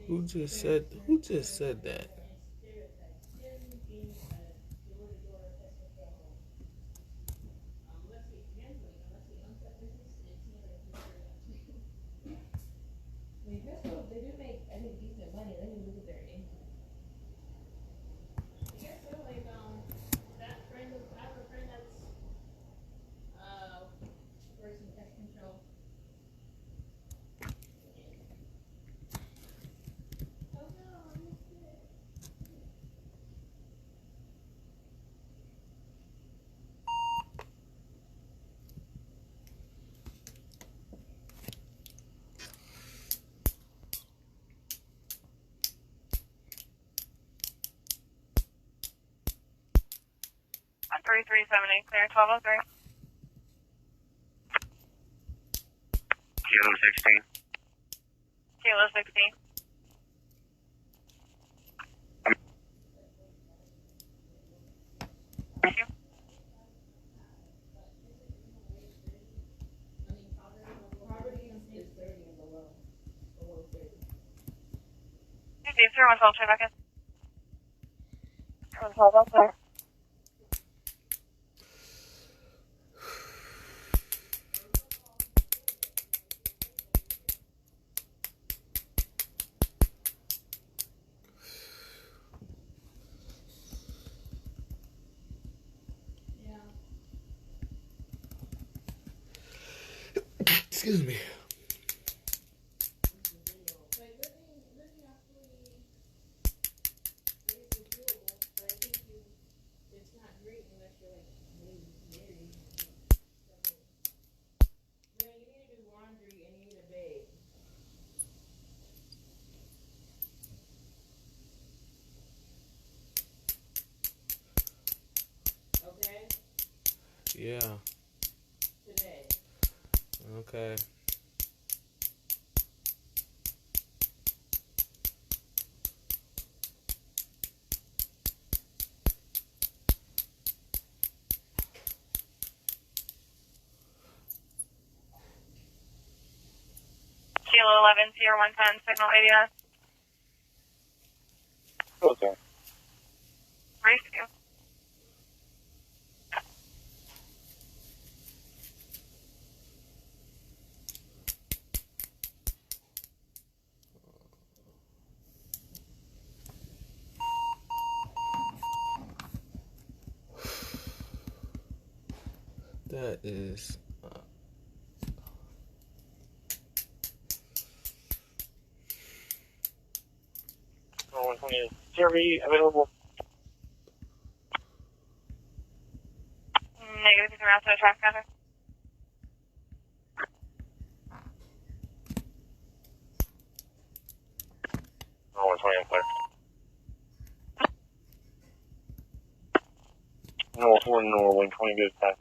Who just said that? On 3378, clear 1203. Kilo 16. Kilo 16. Thank you. Steve, 112, check back in. 112, that's there. Excuse me. Yeah. Today. Okay. Kilo 11, Sierra 110, signal ADS. Okay. Rescue. That is. Oh, 120. Jerry available? Negative, he's around to the traffic counter. Oh, 120, I'm clear. No, 120, good time.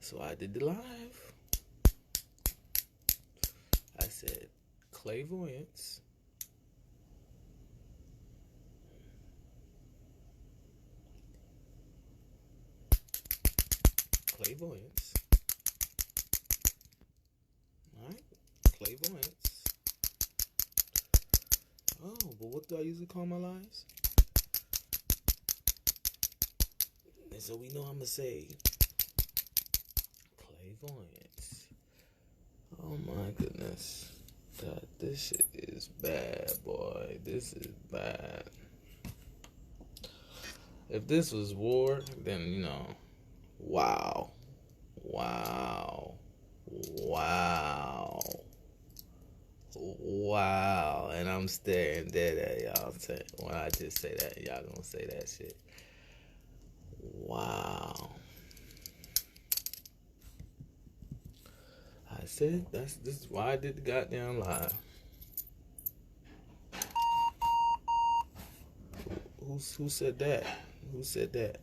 So I did the live. I said clairvoyance. Clairvoyance. Alright? Clairvoyance. Oh, but what do I usually call my lives? And so we know I'm going to say clairvoyance. Oh my goodness. God, this shit is bad, boy. This is bad. If this was war, then, you know, wow. Wow. Wow. Wow. And I'm staring dead at y'all. When I just say that, y'all gonna say that shit. Wow. I said this is why I did the goddamn live. Who said that? Who said that?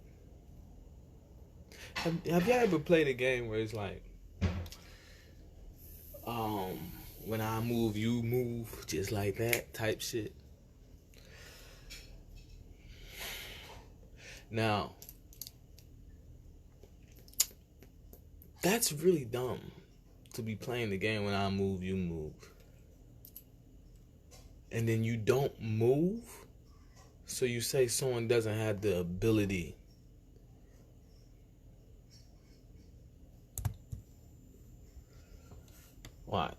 Have y'all ever played a game where it's like when I move, you move, just like that type shit. Now, that's really dumb to be playing the game when I move, you move. And then you don't move, so you say someone doesn't have the ability. Why?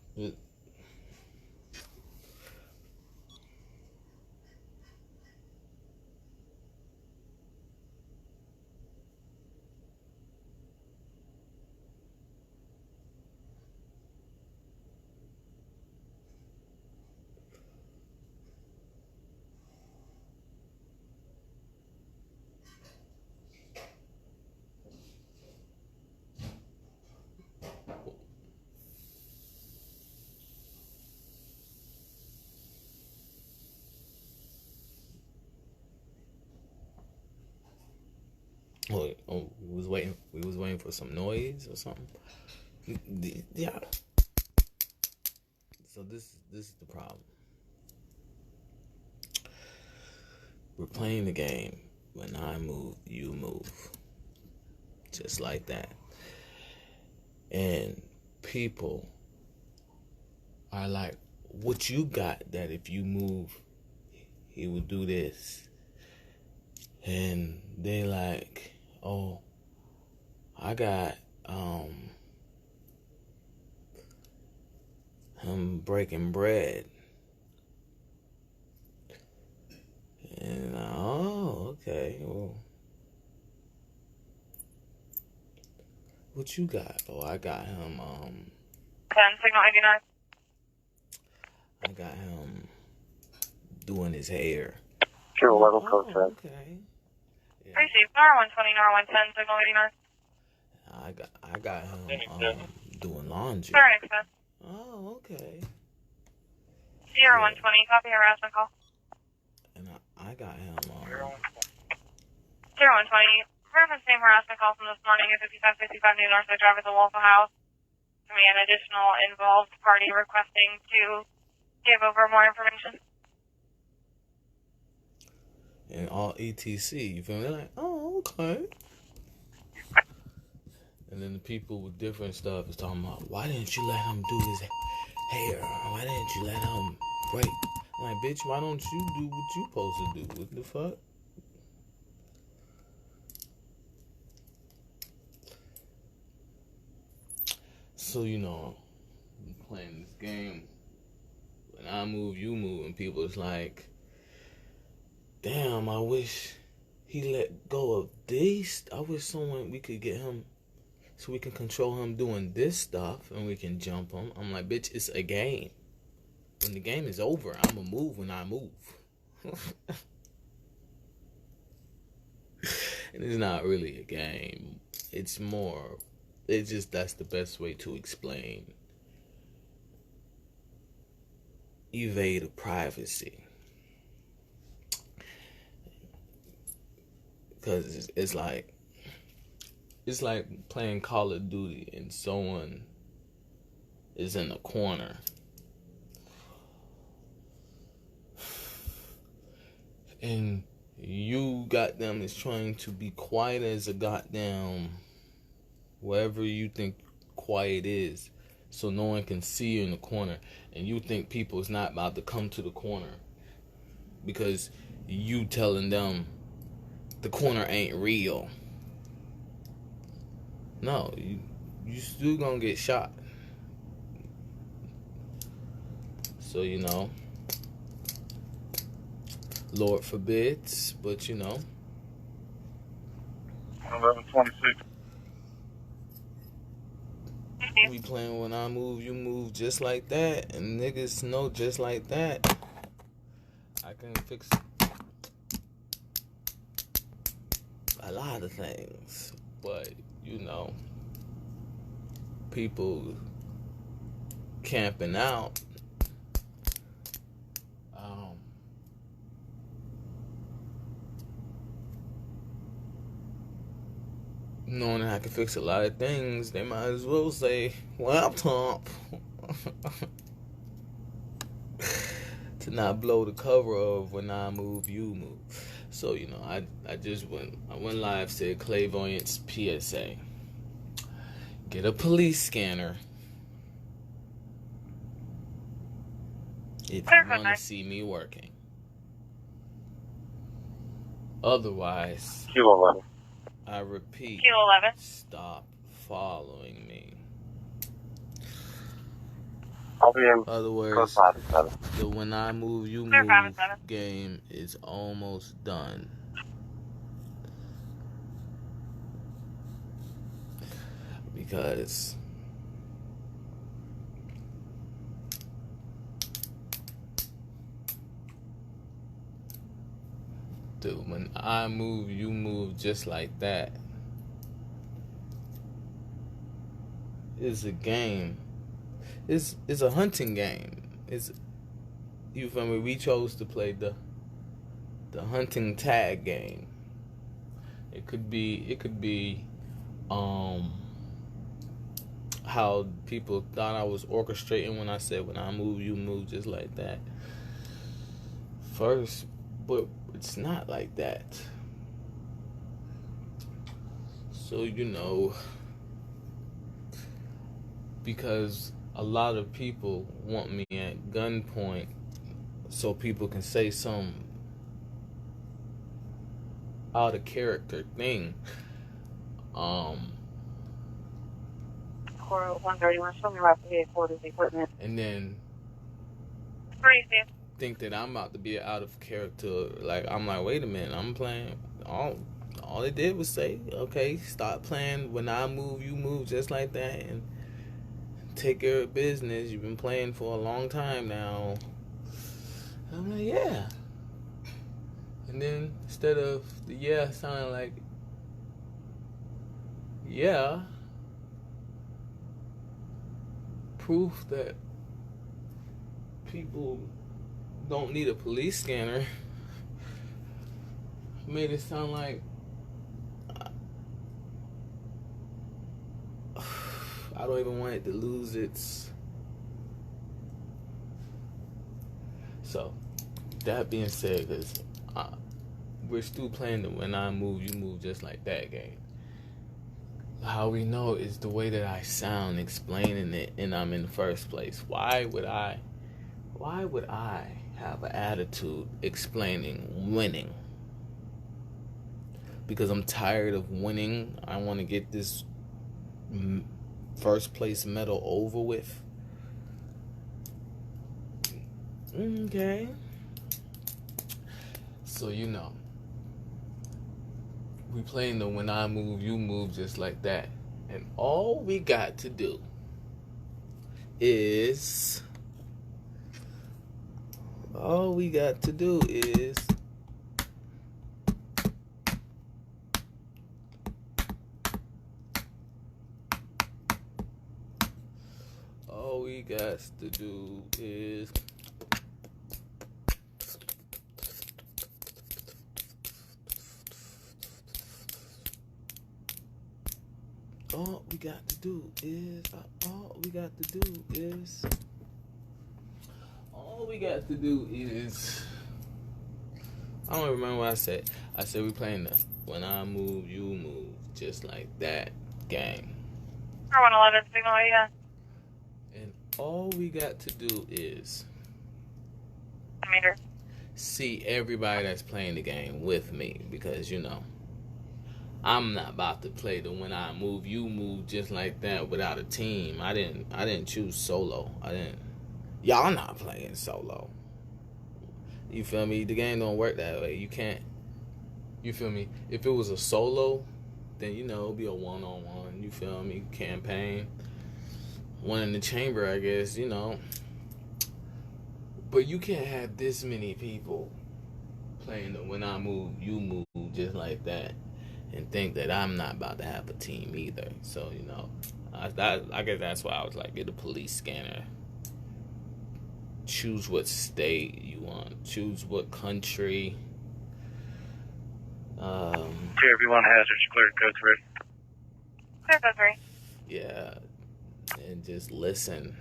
Oh, we was waiting for some noise or something. Yeah. So this is the problem. We're playing the game. When I move, you move. Just like that. And people are like, what you got that if you move, he will do this? And they like, oh, I got him breaking bread. And oh, okay. Well, what you got? Oh, I got him 10, signal 89. I got him doing his hair. Sure, level code set. Okay. Yeah. Receive, R120, R110, signal 89. I got him doing laundry. Sir, expense. Oh, okay. Sierra 120, copy harassment call. And I got him Sierra 120, reference name harassment call from this morning at 5555 New Northwood Drive at the Waffle House. To me, an additional involved party requesting to give over more information. and all etc. You feel me? They're like, oh, okay. And then the people with different stuff is talking about, why didn't you let him do his hair? Why didn't you let him break? I'm like, bitch, why don't you do what you supposed to do? What the fuck? So, you know, I'm playing this game. When I move, you move. And people is like, damn, I wish he let go of this. I wish we could get him so we can control him doing this stuff and we can jump him. I'm like, bitch, it's a game. When the game is over, I'm going to move when I move. And it's not really a game. It's just that's the best way to explain evade of privacy. Because it's like playing Call of Duty and someone is in the corner. And you goddamn is trying to be quiet as a goddamn wherever you think quiet is, so no one can see you in the corner, and you think people is not about to come to the corner because you telling them the corner ain't real. No, you still gonna get shot. So, you know, Lord forbids, but you know. 1126. We playing when I move, you move just like that, and niggas know just like that. I can fix a lot of things, but you know, people camping out. Knowing that I can fix a lot of things, they might as well say laptop. to not blow the cover of when I move, you move. So, you know, I went live, said clairvoyance PSA. Get a police scanner if you want to see me working. Otherwise, Q11. I repeat, Q11. stop following me. I'll be in Other words, code 5 and 7. the when I move, you Clear 5 and move 7. game is almost done. Because dude, when I move, you move just like that. It's a game. It's a hunting game. It's, you feel me? We chose to play the hunting tag game. It could be how people thought I was orchestrating when I said when I move, you move just like that. First, but it's not like that. So, you know, because a lot of people want me at gunpoint so people can say some out of character thing. Core 131, show me right for the quarters equipment. And then think that I'm about to be out of character. Like, I'm like, wait a minute, I'm playing. All it did was say, okay, stop playing when I move, you move just like that, and take care of business. You've been playing for a long time now. I'm like, yeah. And then instead of the yeah sounding like yeah, proof that people don't need a police scanner made it sound like I don't even want it to lose its. So, that being said, because we're still playing the when I move, you move just like that game. How we know is the way that I sound explaining it, and I'm in the first place. Why would I have an attitude explaining winning? Because I'm tired of winning. I want to get this first place medal over with. Okay. So, you know, we playing the when I move, you move just like that. And all we got to do is I don't remember what I said. I said we playing the when I move, you move just like that game. 111 signal, yeah. And all we got to do is Meter. see everybody that's playing the game with me, because, you know, I'm not about to play the when I move, you move just like that without a team. I didn't choose solo. Y'all not playing solo. You feel me? The game don't work that way. You can't. You feel me? If it was a solo, then, you know, it'd be a one-on-one. You feel me? Campaign. One in the chamber, I guess, you know. But you can't have this many people playing the when I move, you move just like that and think that I'm not about to have a team either. So, you know, I guess that's why I was like, get a police scanner. Choose what state you want. Choose what country. Clear everyone hazards, clear code 3. Clear code 3. Yeah. And just listen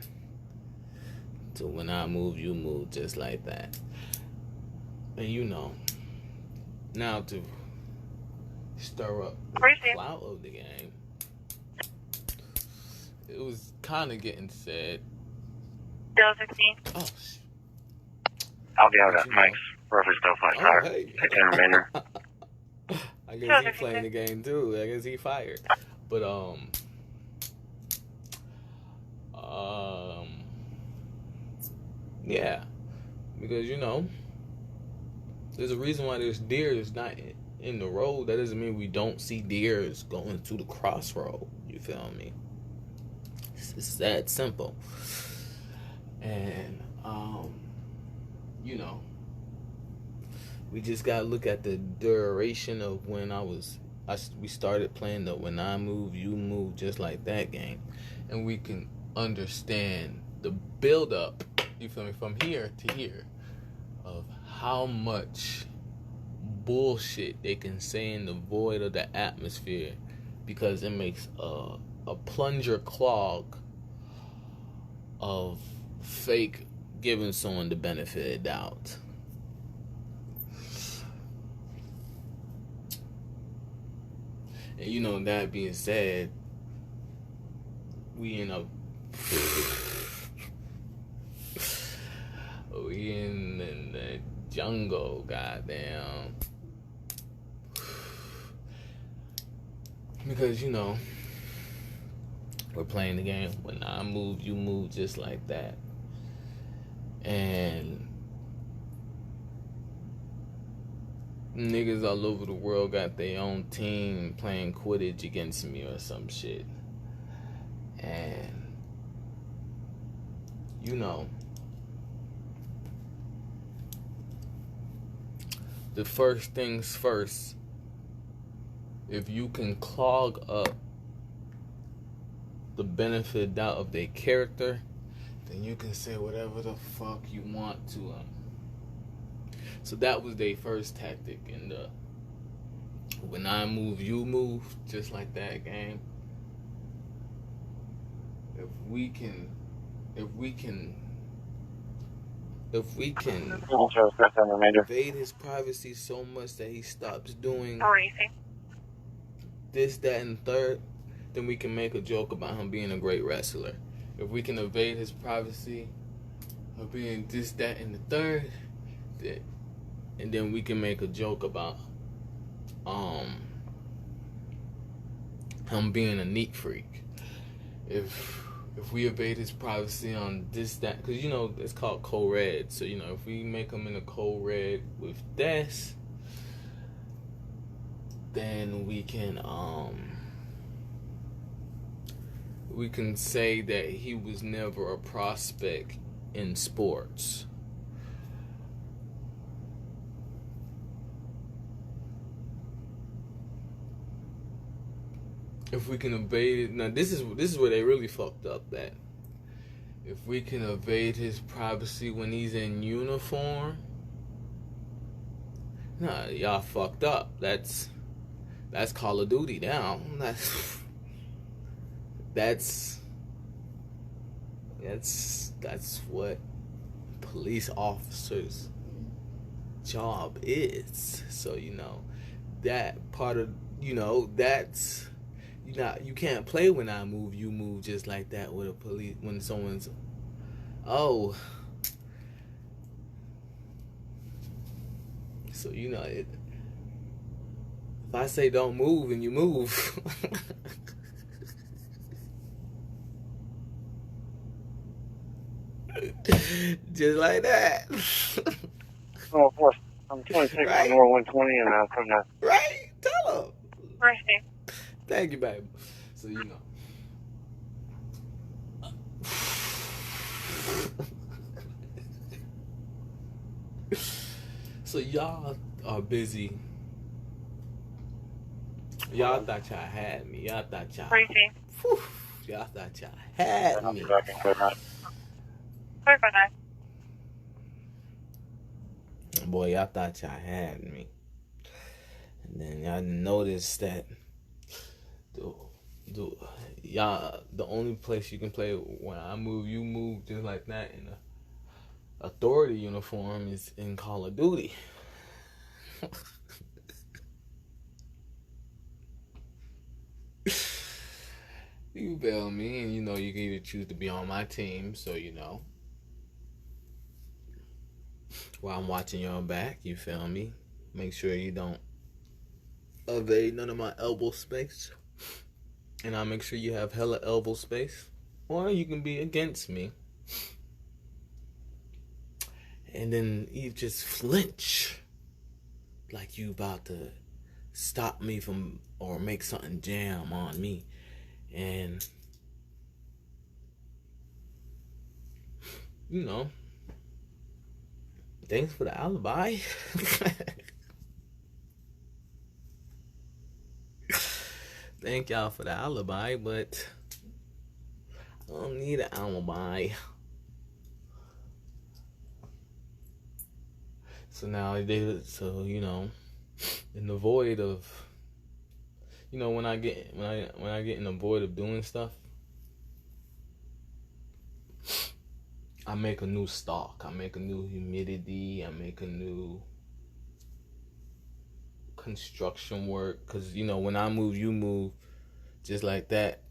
to when I move, you move just like that. And you know, now to stir up the clout of the game, it was kind of getting said. 016. Oh, shit. I'll be out at Mike's. Roughly still fine. Oh, hey. Remainder. I guess he playing the game too. I guess he fired. But yeah, because you know, there's a reason why there's deers not in the road. That doesn't mean we don't see deers going to the crossroad. You feel me? It's that simple. And you know, we just gotta look at the duration of when we started playing the when I move, you move just like that game, and we can understand the build up. You feel me? From here to here, of how much bullshit they can say in the void of the atmosphere, because it makes a plunger clog of fake giving someone the benefit of doubt. And you know, that being said, we in the jungle, goddamn. Because you know, we're playing the game. When I move, you move just like that. And niggas all over the world got their own team playing Quidditch against me or some shit. And you know, the first things first, if you can clog up the benefit of doubt of their character, then you can say whatever the fuck you want to them. So that was their first tactic in the when I move, you move, just like that game. If we can invade his privacy so much that he stops doing this, that, and third, then we can make a joke about him being a great wrestler. If we can evade his privacy of being this, that, and the third, and then we can make a joke about him being a neat freak. If we evade his privacy on this, that, because you know it's called co-red. So you know, if we make him in a co-red with this, then we can say that he was never a prospect in sports. If we can evade it, now this is where they really fucked up. That if we can evade his privacy when he's in uniform, nah, y'all fucked up. That's Call of Duty now. That's what police officers' job is. So you know, that part of, you know, that's, you can't play when I move, you move just like that with a police, when someone's, oh, so you know, if I say don't move and you move, just like that. Oh, of course. I'm 26, right? I'm more 120, and I'm from that. Right? Tell him. Right. Thank you, baby. So, you know. So, y'all are busy. Y'all thought y'all had me. Y'all thought y'all. Whew, y'all thought y'all had me. Sorry about that. Boy, y'all thought y'all had me. And then y'all noticed that the only place you can play when I move, you move just like that authority uniform is in Call of Duty. You feel me? And you know, you can either choose to be on my team, so you know, while I'm watching your back, you feel me? Make sure you don't evade none of my elbow space. And I'll make sure you have hella elbow space. Or you can be against me. And then you just flinch. Like you about to stop me from, or make something jam on me. And, you know, thanks for the alibi. Thank y'all for the alibi, but I don't need an alibi. So now you know, in the void of, you know, when I get in the void of doing stuff, I make a new stock. I make a new humidity. I make a new construction work. Because, you know, when I move, you move. Just like that.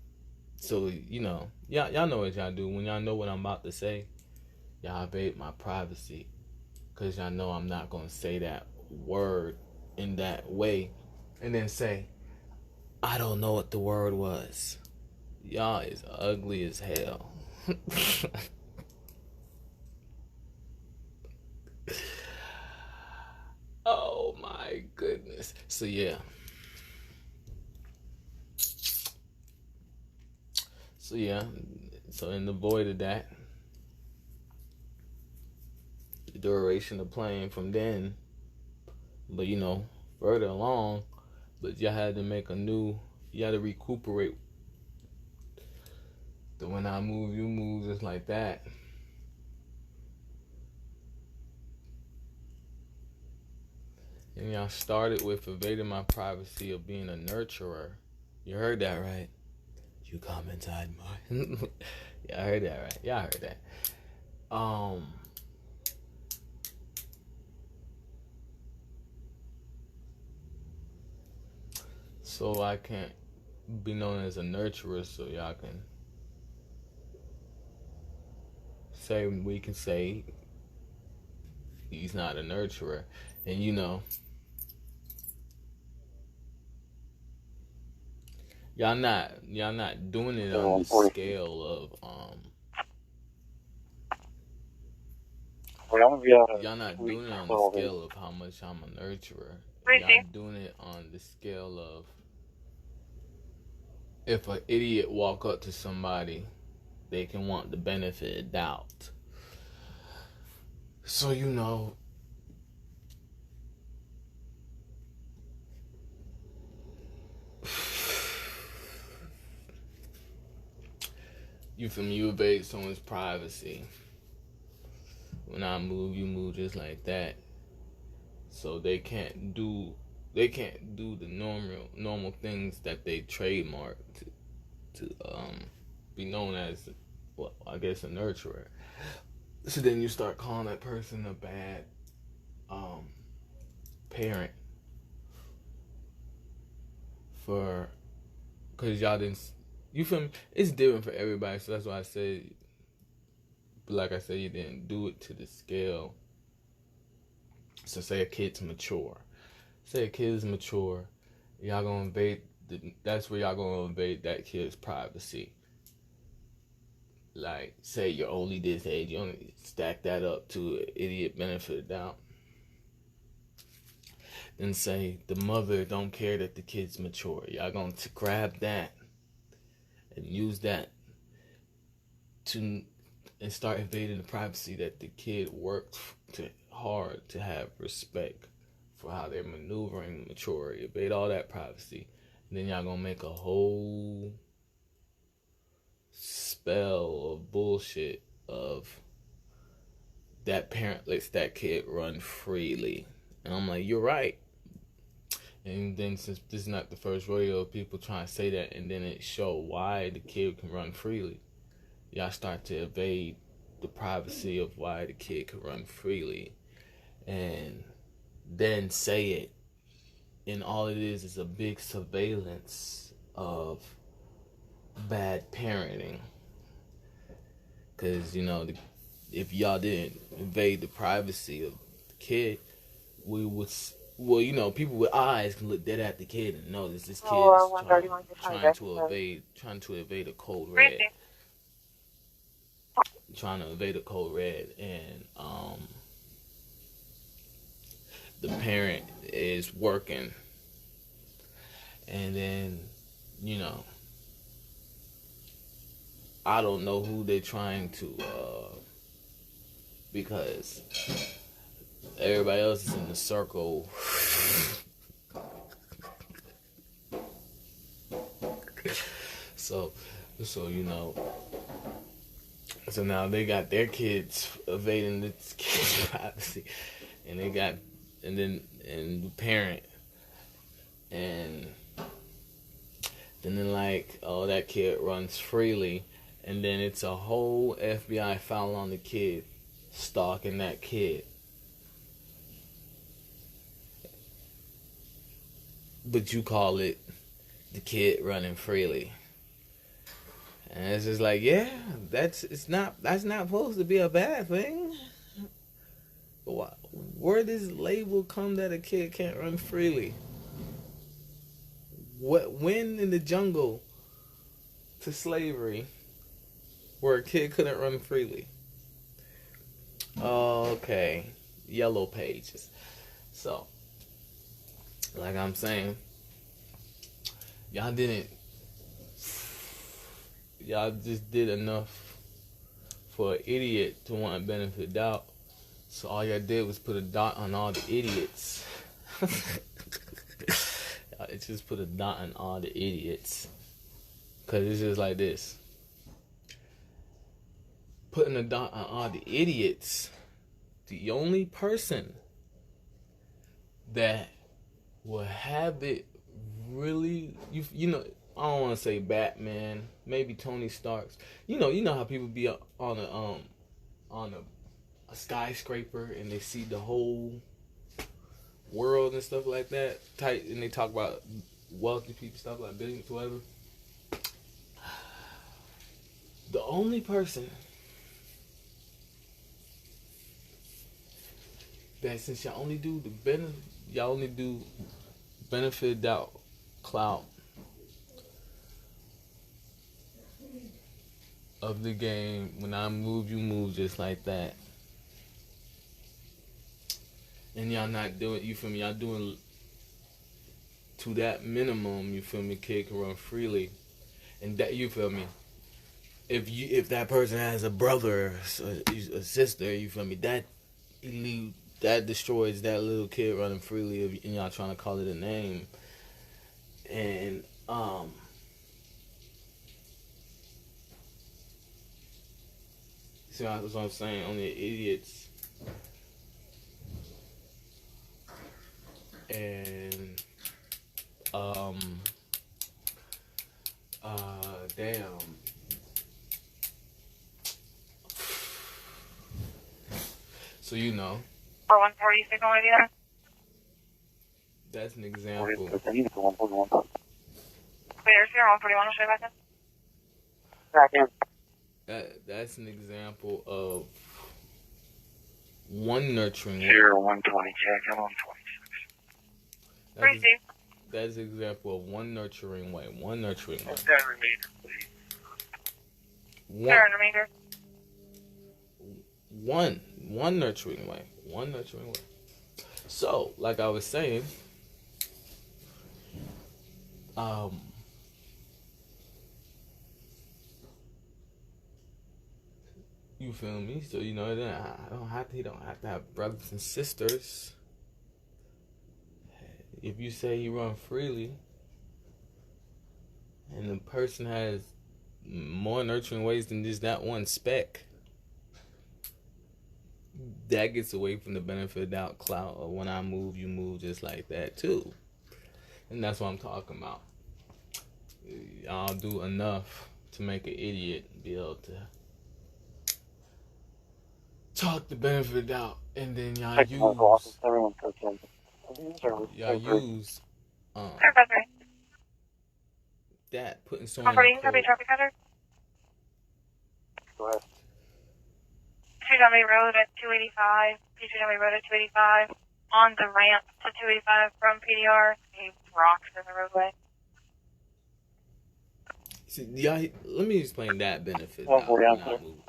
So, you know, y'all know what y'all do. When y'all know what I'm about to say, y'all invade my privacy. Because y'all know I'm not going to say that word in that way. And then say, I don't know what the word was. Y'all is ugly as hell. Oh my goodness. So yeah. So in the void of that, the duration of playing from then, but you know, further along, but you had to you had to recuperate. So when I move, you move, just like that. And y'all started with evading my privacy of being a nurturer. You heard that, right? You come inside my... Yeah, I heard that, right? Yeah, I heard that. So I can't be known as a nurturer, so y'all can say, we can say he's not a nurturer. And you know, y'all not doing it on the scale of y'all not doing it on the scale of how much I'm a nurturer. Y'all doing it on the scale of, if an idiot walk up to somebody, they can want the benefit of doubt. So you know, you feel me? You evade someone's privacy. When I move, you move just like that. So they can't do the normal things that they trademark to be known as, well, I guess, a nurturer. So then you start calling that person a bad parent because y'all didn't. You feel me? It's different for everybody, so that's why I said. But like I said, you didn't do it to the scale. So say a kid's mature. Say a kid is mature, y'all gonna invade. That's where y'all gonna invade that kid's privacy. Like, say you're only this age, you only stack that up to an idiot benefit of doubt. Then say the mother don't care that the kid's mature. Y'all gonna grab that and use that and start invading the privacy that the kid worked hard to have respect for how they're maneuvering maturity. Evade all that privacy. And then y'all gonna make a whole spell of bullshit of that parent lets that kid run freely. And I'm like, you're right. And then since this is not the first rodeo of people trying to say that, and then it show why the kid can run freely, y'all start to evade the privacy of why the kid could run freely, and then say it, and all it is a big surveillance of bad parenting. Because, if y'all didn't invade the privacy of the kid, we would, people with eyes can look dead at the kid and notice this kid is trying to evade a code red. Trying to evade a code red, and the parent is working, and then, I don't know who they're trying to, because everybody else is in the circle. So so now they got their kids evading this kid's privacy, and the parent, and then they're like, oh, that kid runs freely, and then it's a whole FBI file on the kid, stalking that kid. But you call it the kid running freely. And it's just like, yeah, that's not supposed to be a bad thing. Where does label come that a kid can't run freely? When in the jungle to slavery where a kid couldn't run freely? Okay, yellow pages. So, like I'm saying, y'all just did enough for an idiot to want to benefit doubt. So all y'all did was put a dot on all the idiots. It just put a dot on all the idiots. Because it's just like this. Putting a dot on all the idiots, the only person that will have it really, I don't want to say Batman, maybe Tony Stark's. You know how people be on a skyscraper and they see the whole world and stuff like that. And they talk about wealthy people, stuff like billions, whatever. The only person that, since y'all only do benefit doubt, clout of the game, when I move, you move just like that. And y'all not doing, you feel me? Y'all doing to that minimum, you feel me? Kid can run freely, and that, you feel me? If that person has a brother, a sister, you feel me? That destroys that little kid running freely, and y'all trying to call it a name. And see, that's what I'm saying. Only idiots. And damn. So 4146 on Lydia. That's an example. Clear, 141, should I back in? That's an example of one nurturing way. 120, check, I'm on 26. That's an example of one nurturing way. One nurturing way. Remainder, please. Remainder. One nurturing way. One nurturing way. So, like I was saying, you feel me? So he don't have to have brothers and sisters. If you say you run freely, and the person has more nurturing ways than just that one speck, that gets away from the benefit of doubt clout, or when I move, you move just like that too. And that's what I'm talking about. I'll do enough to make an idiot be able to talk the benefit out, and then y'all Check the medical office. use Everyone goes in. y'all use Sir, that's right. that putting someone Comfort, in you can copy close. traffic hazard. Go ahead. Dummy Road at 285. Dummy Road at 285. On the ramp to 285 from PDR. He rocks in the roadway. See, y'all, let me explain that benefit. Oh, Now, we're down when I there. move,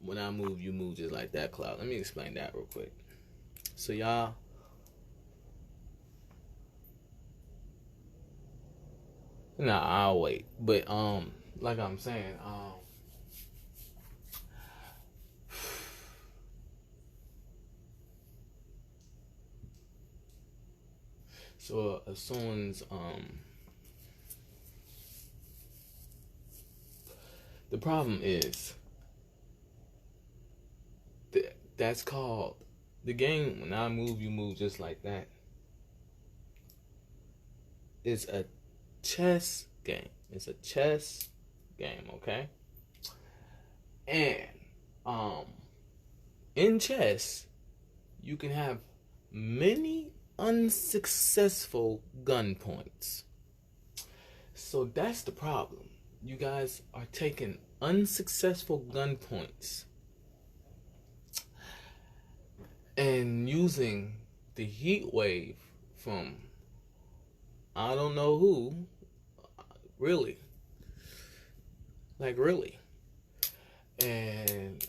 when I move, you move just like that, Cloud. Let me explain that real quick. So y'all, nah, I'll wait. But like I'm saying, so if someone's the problem is that's called the game. When I move, you move just like that. It's a chess game. It's a chess game, okay? And in chess, you can have many unsuccessful gun points. So that's the problem. You guys are taking unsuccessful gun points and using the heat wave from I don't know who, really, like really, and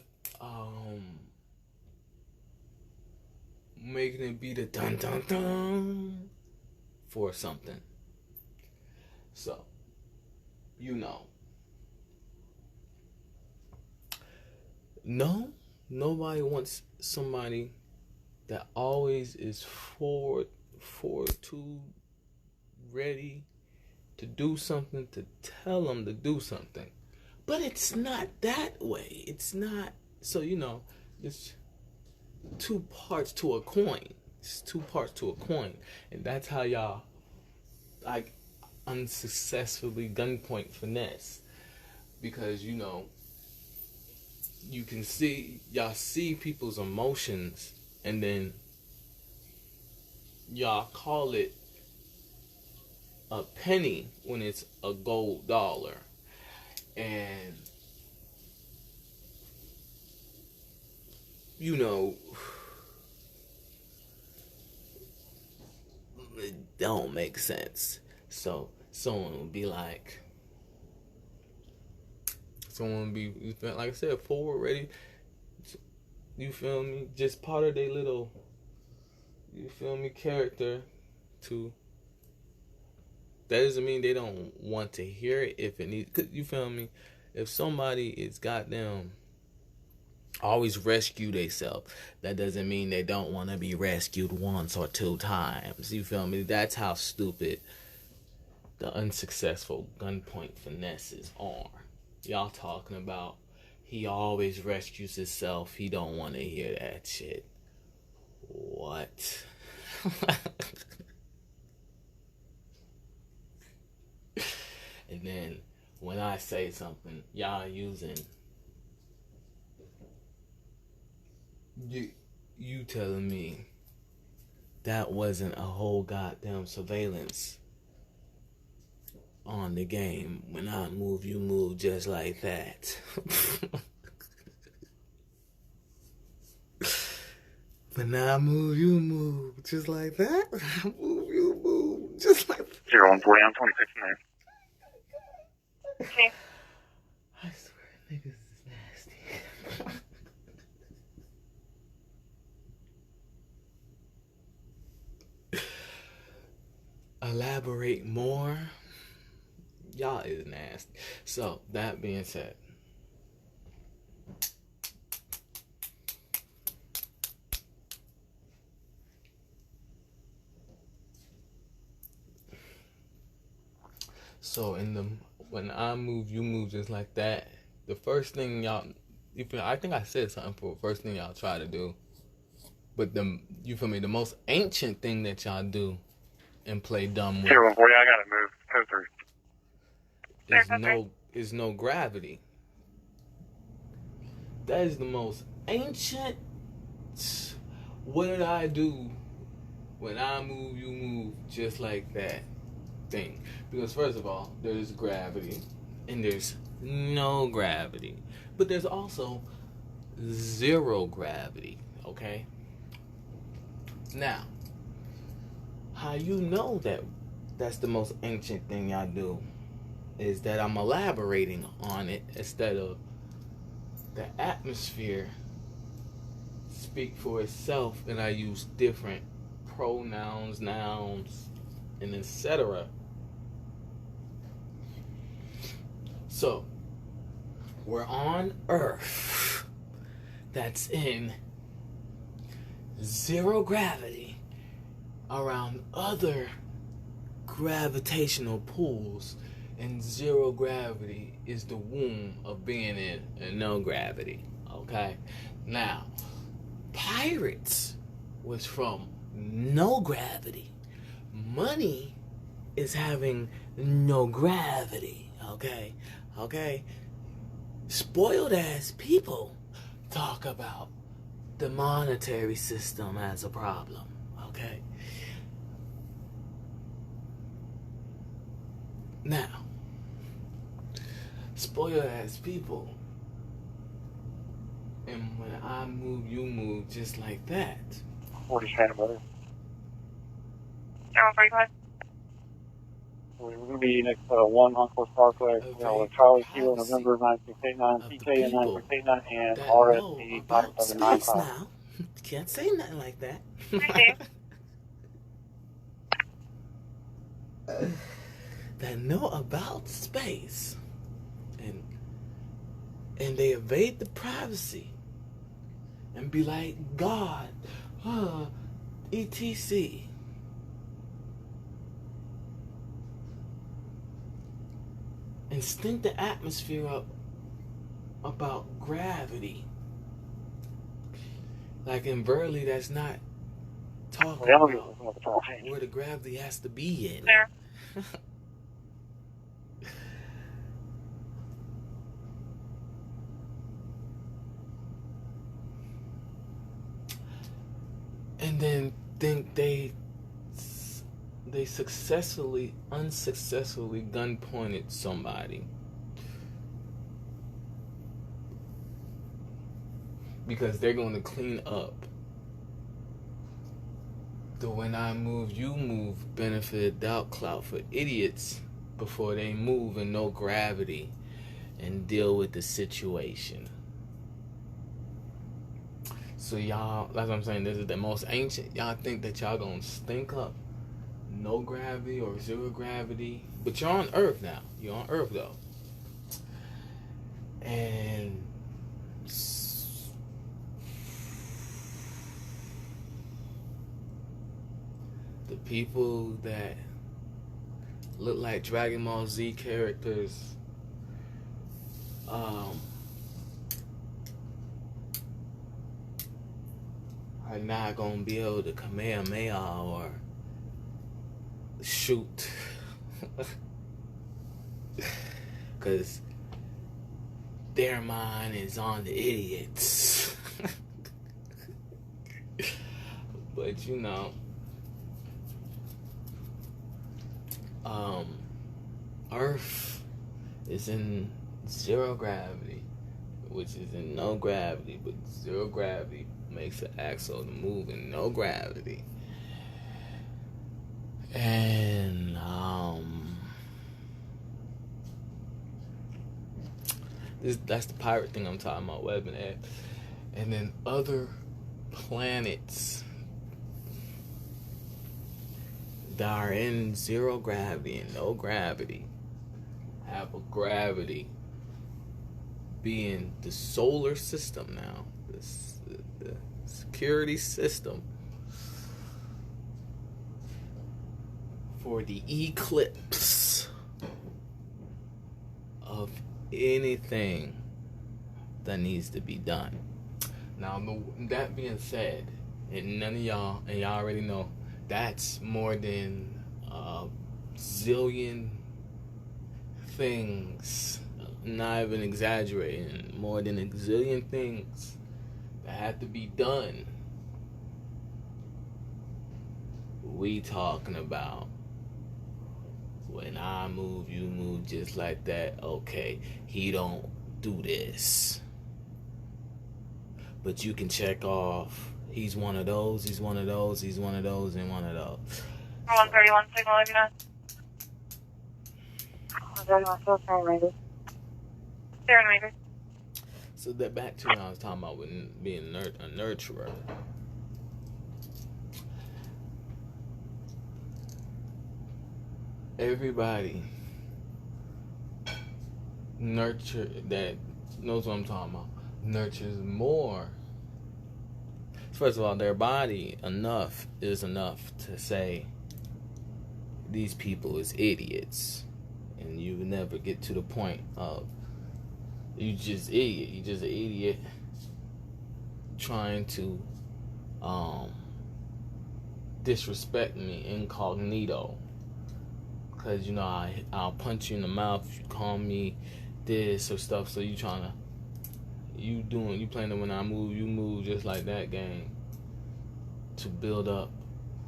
making it be the dun dun dun for something. So, you know, no, nobody wants somebody that always is forward to ready to do something, to tell them to do something. But it's not that way. It's not. So, you know, it's two parts to a coin. It's two parts to a coin. And that's how y'all, like, unsuccessfully gunpoint finesse. Because, you know, you can see, y'all see people's emotions, and then y'all call it a penny when it's a gold dollar. And you know, it don't make sense. So someone will be like, like I said, forward ready. You feel me? Just part of their little, you feel me, character to. That doesn't mean they don't want to hear it if it needs. Cause you feel me? If somebody is goddamn always rescue themselves, that doesn't mean they don't want to be rescued once or two times. You feel me? That's how stupid the unsuccessful gunpoint finesses are. Y'all talking about he always rescues himself. He don't want to hear that shit. What? And then when I say something, y'all using you telling me that wasn't a whole goddamn surveillance on the game. When I move, you move just like that. When I move, you move just like that. I move, you move just like that. 0140 on 26 minutes. Okay. I swear, niggas is nasty. Elaborate more. Y'all is nasty. So, that being said, so when I move, you move just like that. The first thing y'all, I think I said something for the first thing y'all try to do. But you feel me? The most ancient thing that y'all do and play dumb with 0140, I gotta move. Code 3. is no gravity. That is the most ancient, what did I do when I move, you move, just like that thing? Because first of all, there's gravity and there's no gravity, but there's also zero gravity, okay? Now, how you know that that's the most ancient thing I do is that I'm elaborating on it instead of the atmosphere speak for itself, and I use different pronouns, nouns, and etc. So, we're on Earth that's in zero gravity around other gravitational pulls, and zero gravity is the womb of being in no gravity. Okay? Now, pirates was from no gravity. Money is having no gravity. Okay? Okay? Spoiled ass people talk about the monetary system as a problem. Okay? Now, spoiled ass people, and when I move, you move, just like that. 40 Santa Brother. General 45. We're going to be next to 1 Encore Parkway. Charlie Kilo, November 9689, PK 9689, and RSP 5795. Now, can't say nothing like that. That know about space, and they evade the privacy and be like, God, etc. And stink the atmosphere up about gravity. Like in Burley, that's not talking about where the gravity has to be in. There. And then think they unsuccessfully gun pointed somebody because they're going to clean up the when I move, you move benefit doubt clout for idiots before they move in no gravity and deal with the situation. So y'all, that's what I'm saying, this is the most ancient. Y'all think that y'all gonna stink up no gravity or zero gravity, but you're on Earth now. You're on Earth though, and the people that look like Dragon Ball Z characters, are not gonna be able to Kamehameha or shoot, cause their mind is on the idiots. But you know, Earth is in zero gravity, which is in no gravity, but zero gravity makes an axle to move in no gravity. And that's the pirate thing I'm talking about, web and ed. And then other planets that are in zero gravity and no gravity have a gravity, being the solar system now, the security system for the eclipse of anything that needs to be done. Now, that being said, and none of y'all, and y'all already know, that's more than a zillion things, not even exaggerating, more than a zillion things that had to be done. We talking about when I move, you move just like that. Okay, he don't do this. But you can check off, he's one of those, he's one of those, he's one of those, and one of those. 131 signal, if you know. 131, Serenade. So that back to what I was talking about with being a nurturer. Everybody nurture that knows what I'm talking about nurtures more. First of all, their body is enough to say these people is idiots, and you never get to the point of you just an idiot trying to disrespect me incognito. Cause you know I'll punch you in the mouth if you call me this or stuff. So you playing the when I move you move just like that game to build up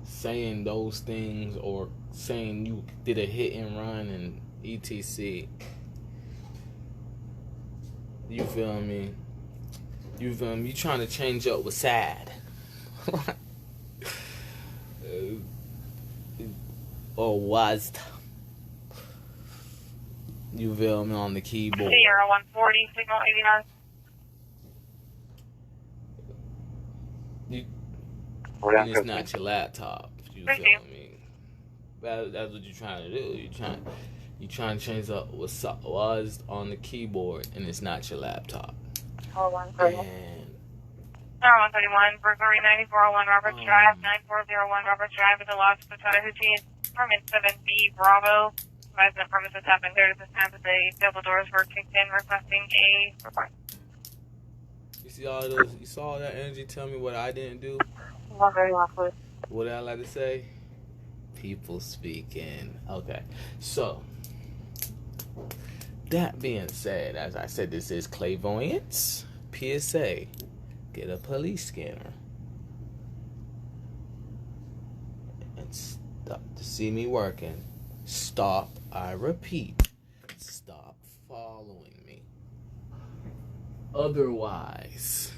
saying those things or saying you did a hit and run and etc. You feel me? You trying to change up with sad. Or was. You feel me on the keyboard. Sierra 140, signal 89. And it's not your laptop. You feel me? That's what you're trying to do. You're trying to change up what was on the keyboard, and it's not your laptop. And 131, Burglary 9401 Roberts Drive, 9401 Roberts Drive at the Los Chattahoochee, permit 7B Bravo. Advising the premises have been cleared at this time that the double doors were kicked in, requesting a report. You see all those? You saw all that energy? Tell me what I didn't do. 131, please. What did I like to say? People speaking. Okay, so that being said, as I said, this is clairvoyance. PSA: get a police scanner and stop to see me working. Stop, I repeat, stop following me. Otherwise,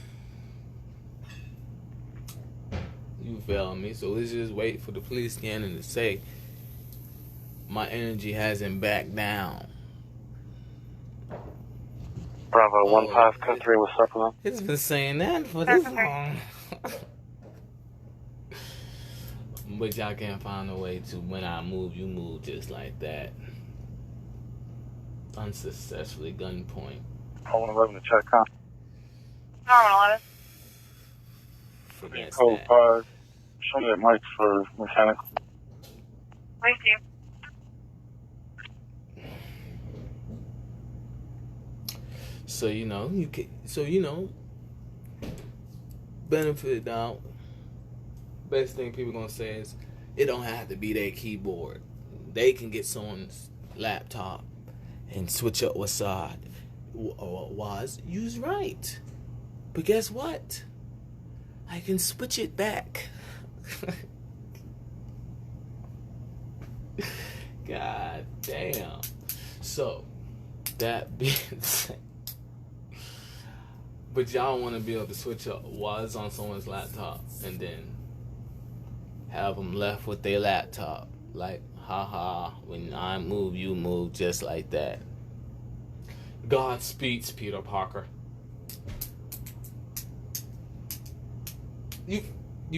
you feel me? So let's just wait for the police scanner to say my energy hasn't backed down. Bravo 1523 with supplement. It's been saying that for this long. But y'all can't find a way to, when I move, you move just like that. Unsuccessfully gunpoint. 111 to check, huh? 111. Forget Code that. 5. Show me that mic for mechanic. Thank you. So benefit out. Best thing people gonna say is it don't have to be their keyboard. They can get someone's laptop and switch up what's side. Was used right. But guess what? I can switch it back. God damn. So that being said, but y'all want to be able to switch up was on someone's laptop and then have them left with their laptop. Like, haha, when I move, you move just like that. God speaks, Peter Parker. You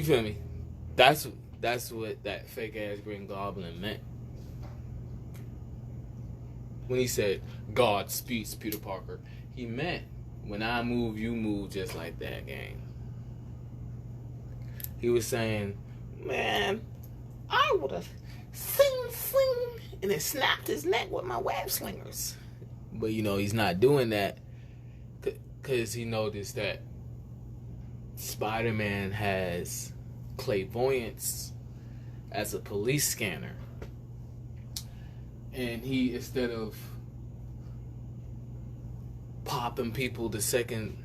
feel me? That's what that fake ass Green Goblin meant. When he said, God speaks, Peter Parker, he meant, when I move, you move just like that, gang. He was saying, man, I would have sling, and then snapped his neck with my web slingers. But, he's not doing that because he noticed that Spider-Man has clairvoyance as a police scanner. And he, instead of popping people the second,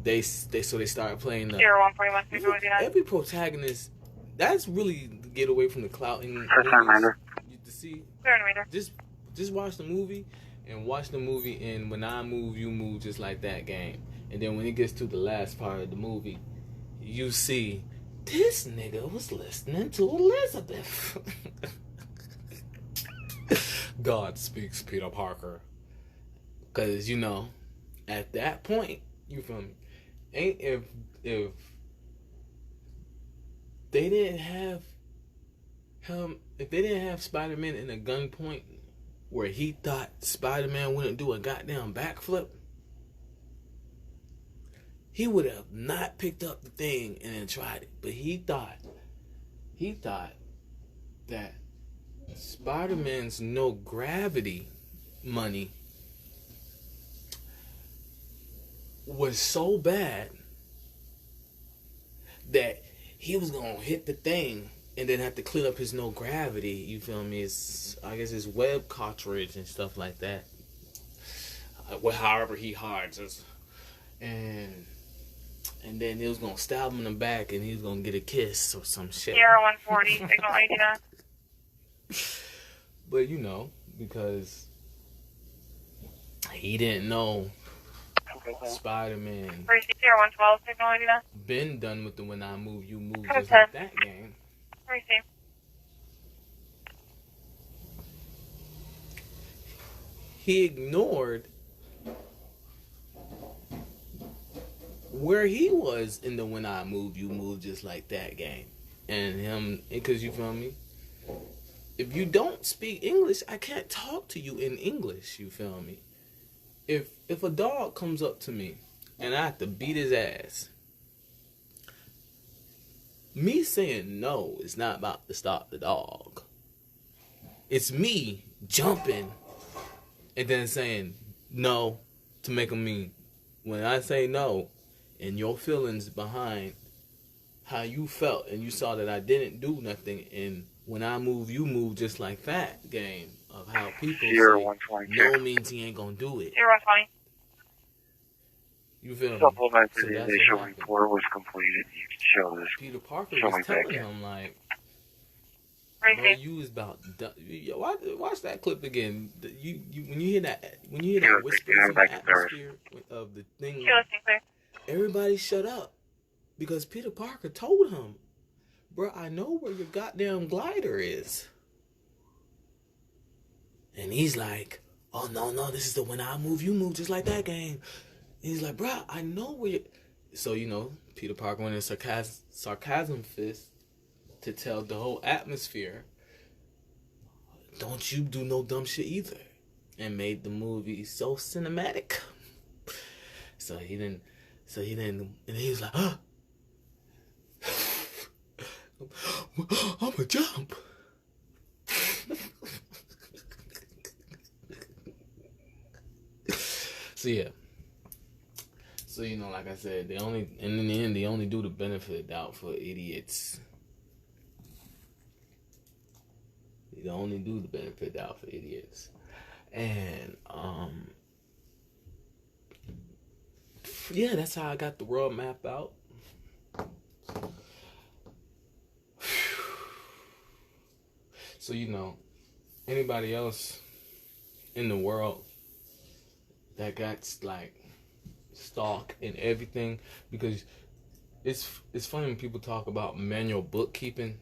they started playing the 0141 signal 89. every protagonist. That's really to get away from the clout in movies. To see, just watch the movie and watch the movie in When I Move, You Move, Just Like That game. And then when it gets to the last part of the movie, you see this nigga was listening to Elizabeth. God speaks, Peter Parker. Because, you know, at that point, you feel me? If they didn't have him, if they didn't have Spider-Man in a gunpoint where he thought Spider-Man wouldn't do a goddamn backflip, he would have not picked up the thing and then tried it. But he thought that Spider-Man's no gravity money was so bad that he was gonna hit the thing and then have to clean up his no gravity. You feel me? I guess his web cartridge and stuff like that. However he hides us, and then it was gonna stab him in the back, and he was gonna get a kiss or some shit. Sierra 140 signal 89. But you know, because he didn't know Spider-Man. Sierra 112 signal 89. Been done with the When I Move, You Move, just like that game. Receive. He ignored where he was in the When I Move, You Move, Just Like That game. And him, because you feel me? If you don't speak English, I can't talk to you in English, you feel me? If a dog comes up to me and I have to beat his ass, me saying no is not about to stop the dog. It's me jumping and then saying no to make him mean. When I say no, and your feelings behind how you felt and you saw that I didn't do nothing, and When I Move, You Move, Just Like That game of how people say no means he ain't gonna do it. 0120. You feel me? Supplement to the initial report was completed. You can show this. Peter Parker was telling him, like, bro, you was about done. Watch that clip again. When you hear that whisper in the atmosphere of the thing, everybody shut up, because Peter Parker told him, bro, I know where your goddamn glider is. And he's like, oh no, this is the When I Move, You Move, Just Like That game. And he's like, bro, I know where you. So, you know, Peter Parker went in sarcasm fist to tell the whole atmosphere, don't you do no dumb shit either. And made the movie so cinematic. So he didn't, and he was like, huh? I'm a jump. So yeah. So, you know, like I said, in the end, they only do the benefit of doubt for idiots. They only do the benefit of doubt for idiots. And, yeah, that's how I got the world map out. So, you know, anybody else in the world that got, like, stock and everything, because it's funny when people talk about manual bookkeeping,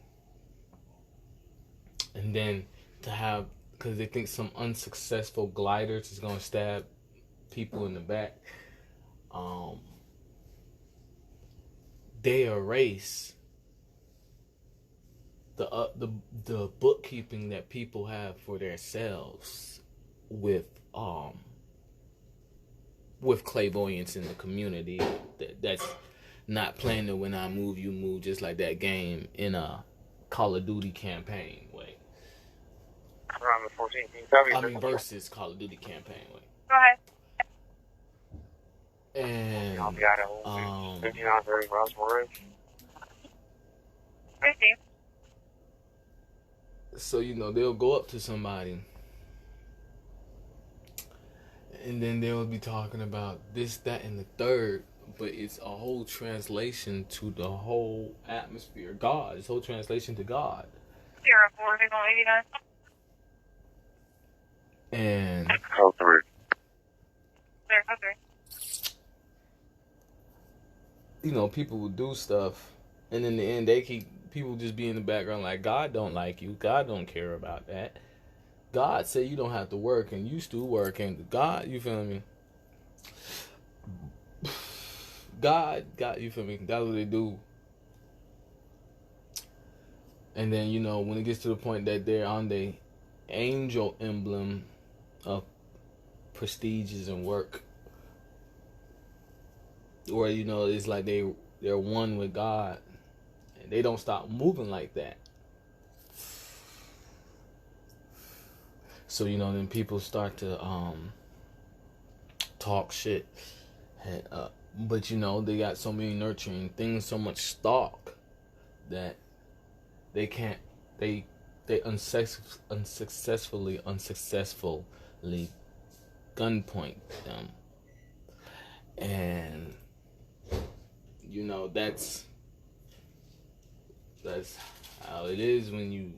and then to have, because they think some unsuccessful gliders is going to stab people in the back, they erase the bookkeeping that people have for themselves with clairvoyance in the community that's not playing the When I Move, You Move, Just Like That game in a Call of Duty campaign way. Around the 14th. I mean, versus Call of Duty campaign way. Go ahead. And so, you know, they'll go up to somebody and then they'll be talking about this, that, and the third, but it's a whole translation to the whole atmosphere. God, it's a whole translation to God. 04, 89. And Code 3. There, code 3. you know, people will do stuff, and in the end, people just be in the background like, God don't like you. God don't care about that. God said you don't have to work, and you still work, and God, you feel me? God, you feel me? That's what they do. And then, you know, when it gets to the point that they're on the angel emblem of prestiges and work, or, you know, it's like they're one with God, and they don't stop moving like that. So, you know, then people start to talk shit. But, you know, they got so many nurturing things, so much stock that they can't, they unsuccessfully gunpoint them. And, you know, that's how it is when you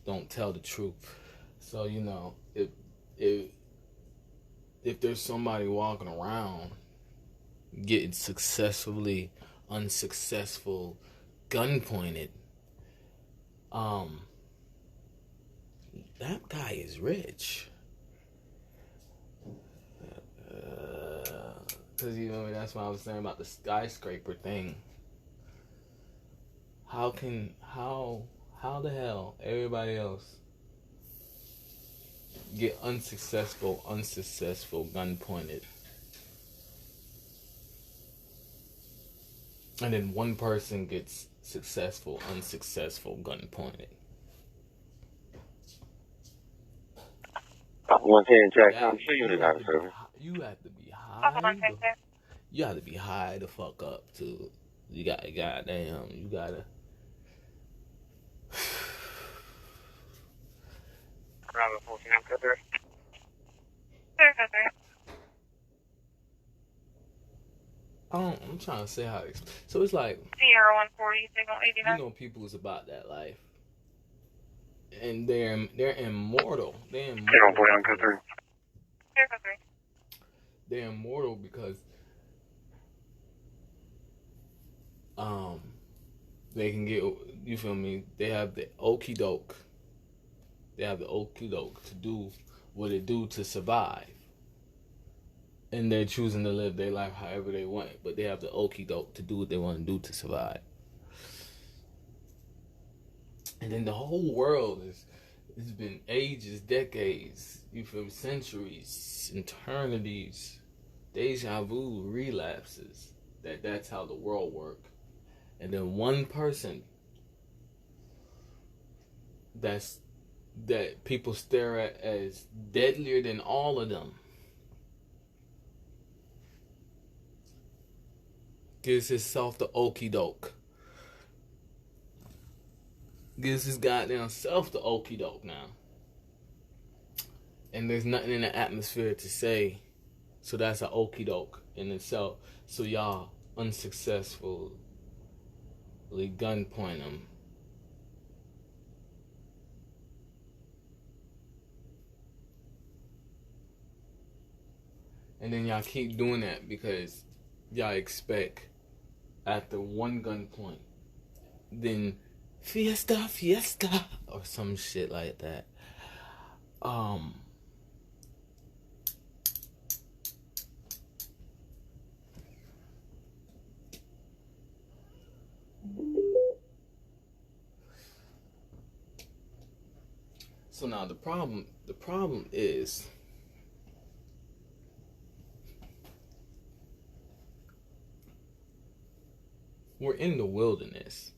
don't tell the truth. So, you know, if there's somebody walking around getting successfully unsuccessful gun pointed, that guy is rich. Because, you know, that's what I was saying about the skyscraper thing. How the hell everybody else get unsuccessful gun pointed, and then one person gets unsuccessful gun pointed? One ten Jack, I'm sure you got a service. You have to be high. You have to be high the fuck up too. You gotta. Bravo 14, I'm code 3. There, code 3. I'm trying to say how. So it's like, Sierra 140, signal 89. you know, people is about that life, and they're immortal. They're immortal. Sierra 140, I'm code 3. There, code 3. They're immortal because they can get, you feel me? They have the okie doke. They have the okie doke to do what it do to survive. And they're choosing to live their life however they want. But they have the okie doke to do what they want to do to survive. And then the whole world it's been ages, decades, you feel me? Centuries, eternities, deja vu, relapses. That's how the world works. And then one person that people stare at as deadlier than all of them gives himself the okie doke. Gives his goddamn self the okie doke now. And there's nothing in the atmosphere to say. So that's an okie doke in itself. So y'all unsuccessfully gunpoint him. And then y'all keep doing that because y'all expect after one gunpoint, then fiesta, or some shit like that. So now the problem is we're in the wilderness.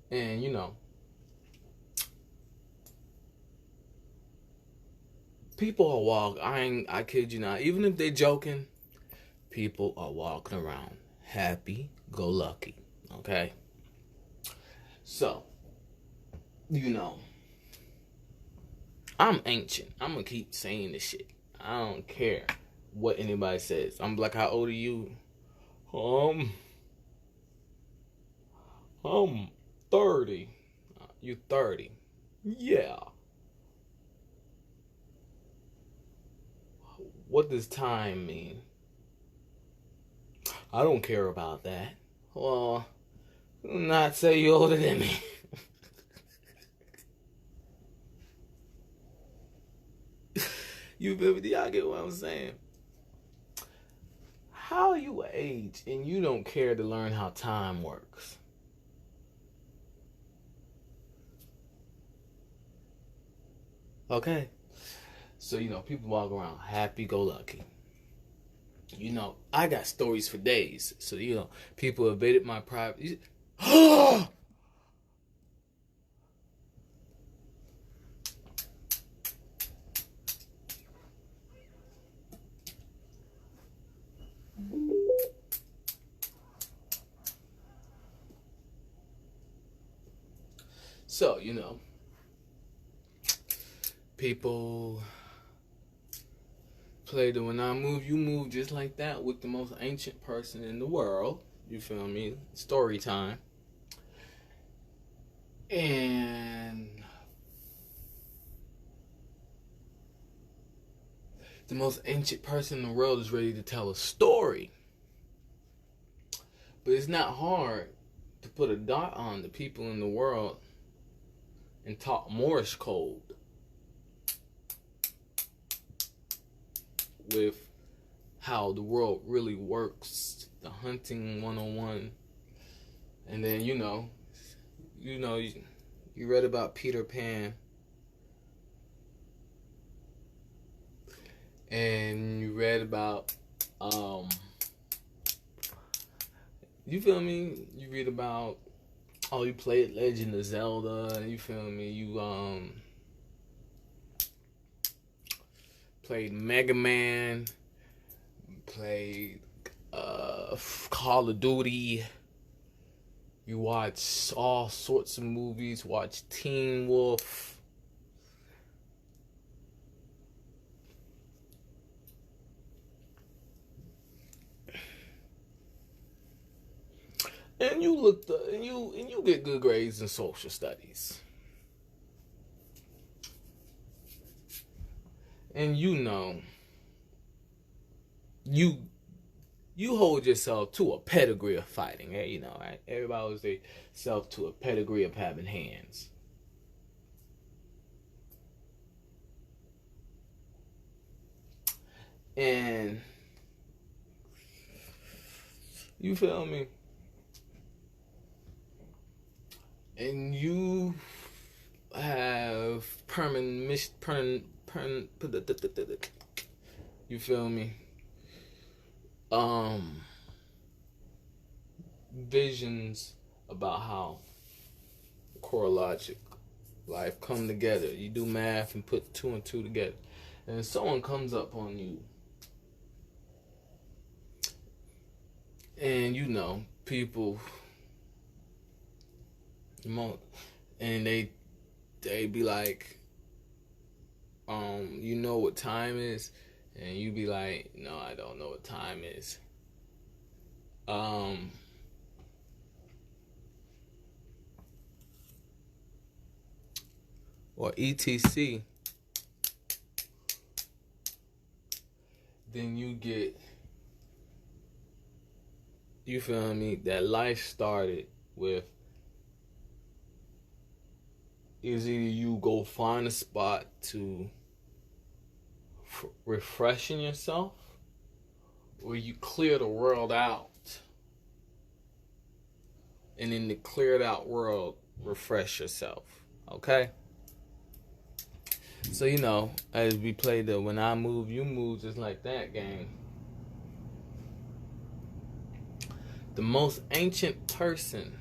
And you know, people are walking, I kid you not, even if they're joking, people are walking around happy go lucky. Okay? So, you know, I'm ancient. I'm gonna keep saying this shit. I don't care what anybody says. I'm like, how old are you? Um, I'm 30. You 30? Yeah. What does time mean? I don't care about that. Well, not say you're older than me. You feel me? Do y'all get what I'm saying? How are you age and you don't care to learn how time works? Okay? So, people walk around happy-go-lucky. I got stories for days. So, people invaded my private... So, people play the when I move, you move just like that with the most ancient person in the world. You feel me? Story time. And the most ancient person in the world is ready to tell a story. But it's not hard to put a dot on the people in the world and talk Morse code with how the world really works, the hunting 101. And then you read about Peter Pan, and you read about you feel me? You read about you played Legend of Zelda, you feel me? You played Mega Man, played Call of Duty. You watch all sorts of movies, watch Teen Wolf. And you and you get good grades in social studies. And you hold yourself to a pedigree of fighting, right? Everybody holds themselves to a pedigree of having hands. And you feel me? And you have you feel me? Visions about how chronologic life come together. You do math and put 2 and 2 together, and someone comes up on you, and people, and they be like, you know what time is, and you be like, no, I don't know what time is. Or etc. Then you get, you feel me, that life started with is either you go find a spot to refreshing yourself, or you clear the world out, and in the cleared out world, refresh yourself. Okay? So, as we play the when I move, you move just like that game, the most ancient person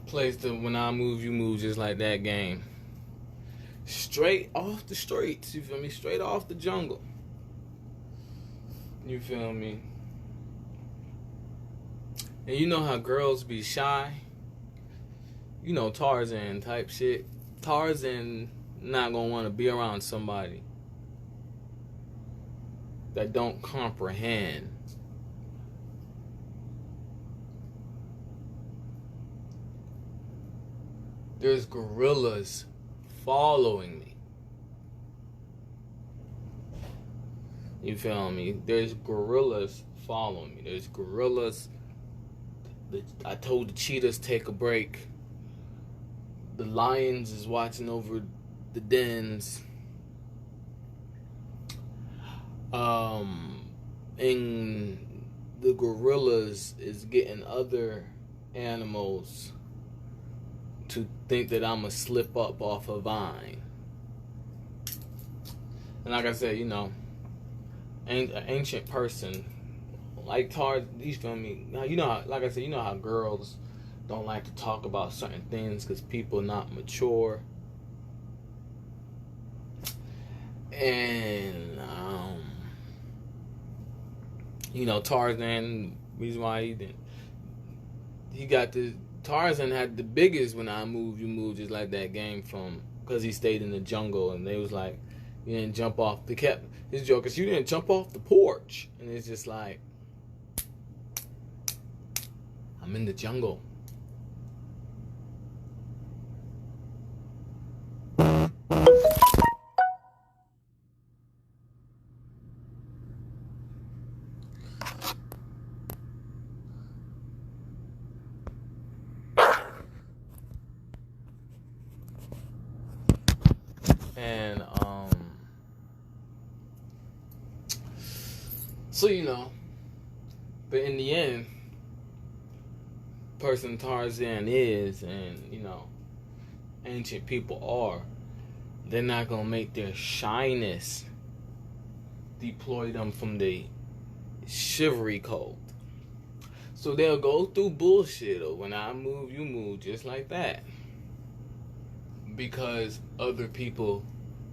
plays the When I Move, You Move just like that game. Straight off the streets, you feel me? Straight off the jungle. You feel me? And you know how girls be shy? You know, Tarzan type shit. Tarzan not gonna want to be around somebody that don't comprehend. There's gorillas following me. You feel me? There's gorillas following me. There's gorillas. I told the cheetahs take a break. The lions is watching over the dens. And the gorillas is getting other animals to think that I'ma slip up off a vine. And like I said, you know, an ancient person like Tarzan, you feel me? Now, you know how, like I said, you know how girls don't like to talk about certain things because people not mature. And you know, Tarzan, reason why Tarzan had the biggest When I Move, You Move just like that game from, because he stayed in the jungle and they was like, you didn't jump off, his joke is, you didn't jump off the porch. And it's just like, I'm in the jungle. And so you know, but in the end, person Tarzan is, and you know, ancient people are, they're not gonna make their shyness deploy them from the chivalry code. So they'll go through bullshit or When I Move, You Move just like that, because other people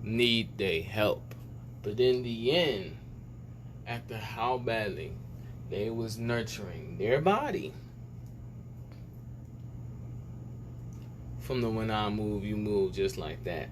need their help. But in the end, after how badly they was nurturing their body from the When I Move, You Move just like that.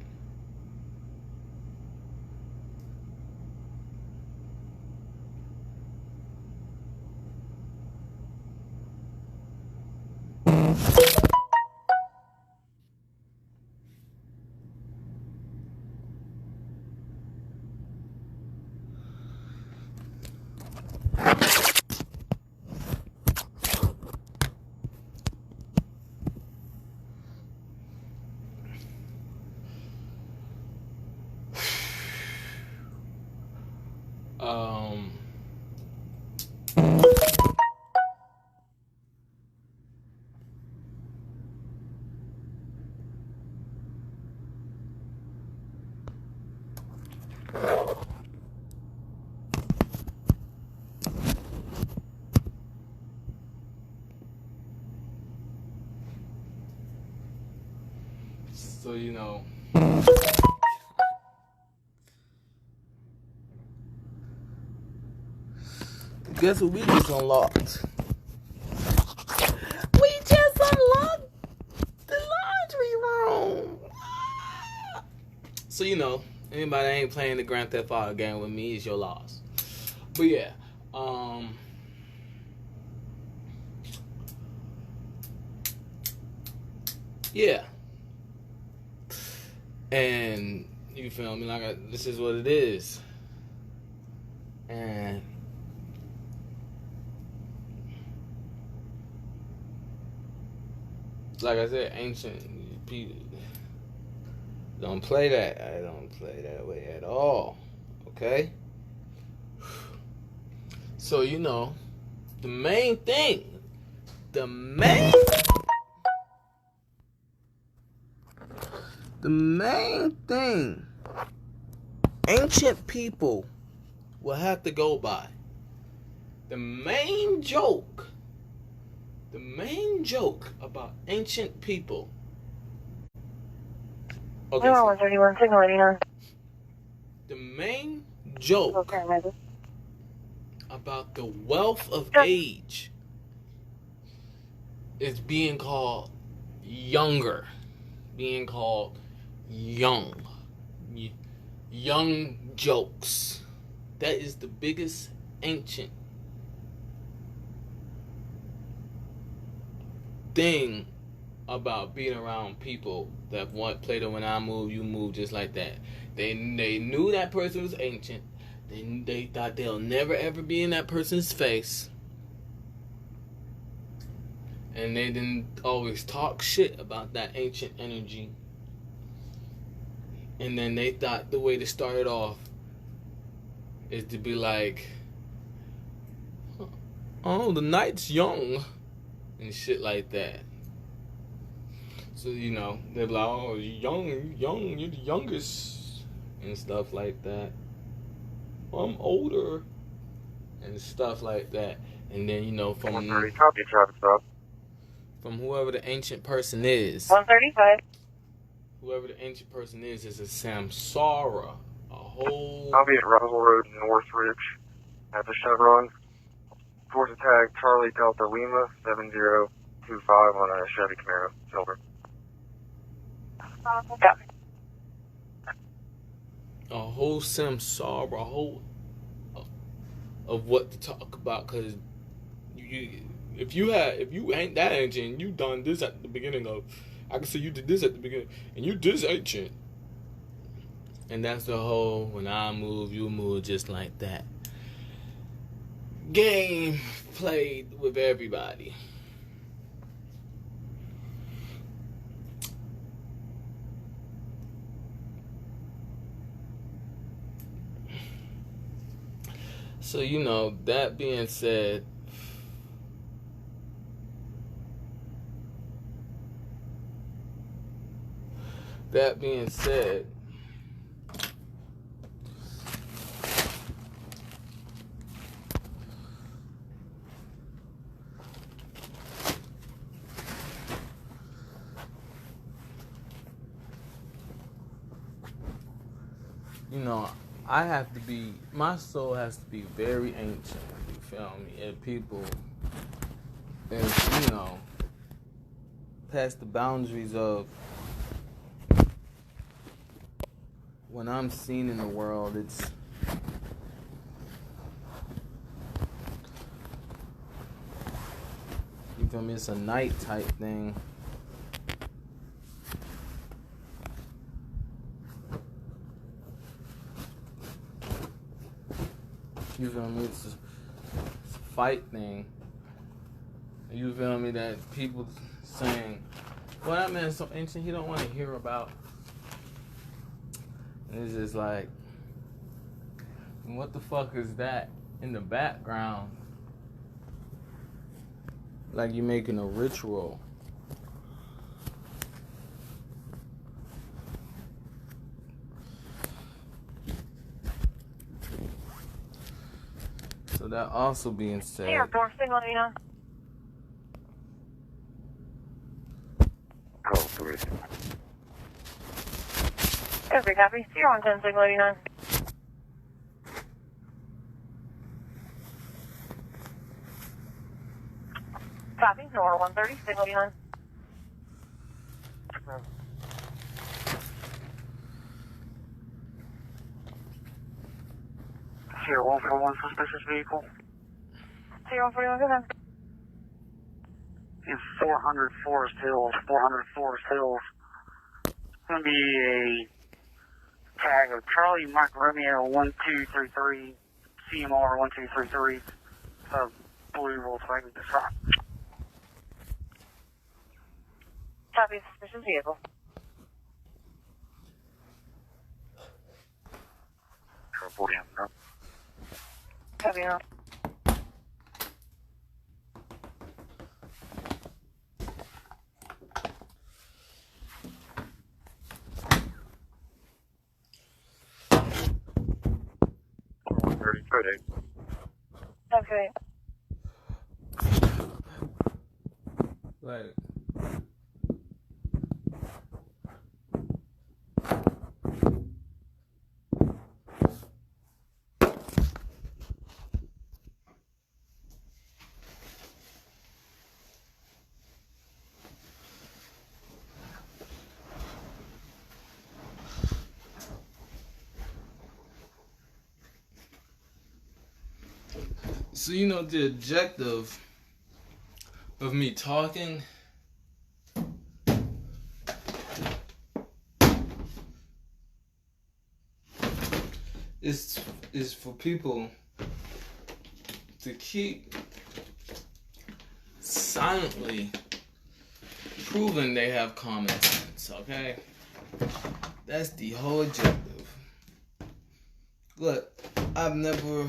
So you know, guess what we just unlocked? We just unlocked the laundry room. So you know, anybody that ain't playing the Grand Theft Auto game with me is your loss. But yeah, yeah. And you feel me? Like this is what it is. And like I said, ancient people don't play that. I don't play that way at all. Okay? So you know, the main thing ancient people will have to go by. The main joke The main joke about ancient people. Okay, Zero 131, signal 89. The main joke Okay, about the wealth of age is being called younger. Being called young. Young jokes. That is the biggest ancient thing about being around people that want play the when I move, you move, just like that. They knew that person was ancient. They thought they'll never ever be in that person's face. And they didn't always talk shit about that ancient energy. And then they thought the way to start it off is to be like, oh, the knight's young, and shit like that. So, you know, they're like, oh, young, you're the youngest, and stuff like that. I'm older, and stuff like that. And then, you know, from 130, copy, traffic stop. From whoever the ancient person is. 135. Whoever the ancient person is a samsara. A whole... I'll be at Roswell Road, Northridge, at the Chevron. Force attack, Charlie Delta Lima, 7025 on a Chevy Camaro, silver. Copy. A whole samsara, a whole of what to talk about, because if you ain't that ancient, you done this at the beginning of, I can say you did this at the beginning, and you this ancient. And that's the whole when I move, you move, just like that. Game played with everybody. So, you know, that being said, you know, my soul has to be very ancient, you feel me? And people, and, you know, past the boundaries of when I'm seen in the world, it's you feel me? It's a night type thing. You feel me? It's a fight thing. You feel me? That people saying, well, that man's so ancient, he don't want to hear about. And it's just like, what the fuck is that in the background? Like you making a ritual. So that also being said, Airport, signal 89. Oh, 3. Every copy. 010, signal 89. Copy. Nora 130, signal 89. Here, 141, suspicious vehicle. 041, go ahead. In 400 Forest Hills, 400 Forest Hills. It's going to be a tag of Charlie Mike Romeo 1233, CMR 1233, blue Volkswagen Passat. Copy, suspicious vehicle. Report him, no? Copy, no. Okay. Like, so you know the objective of me talking is for people to keep silently proving they have common sense, okay? That's the whole objective. Look, I've never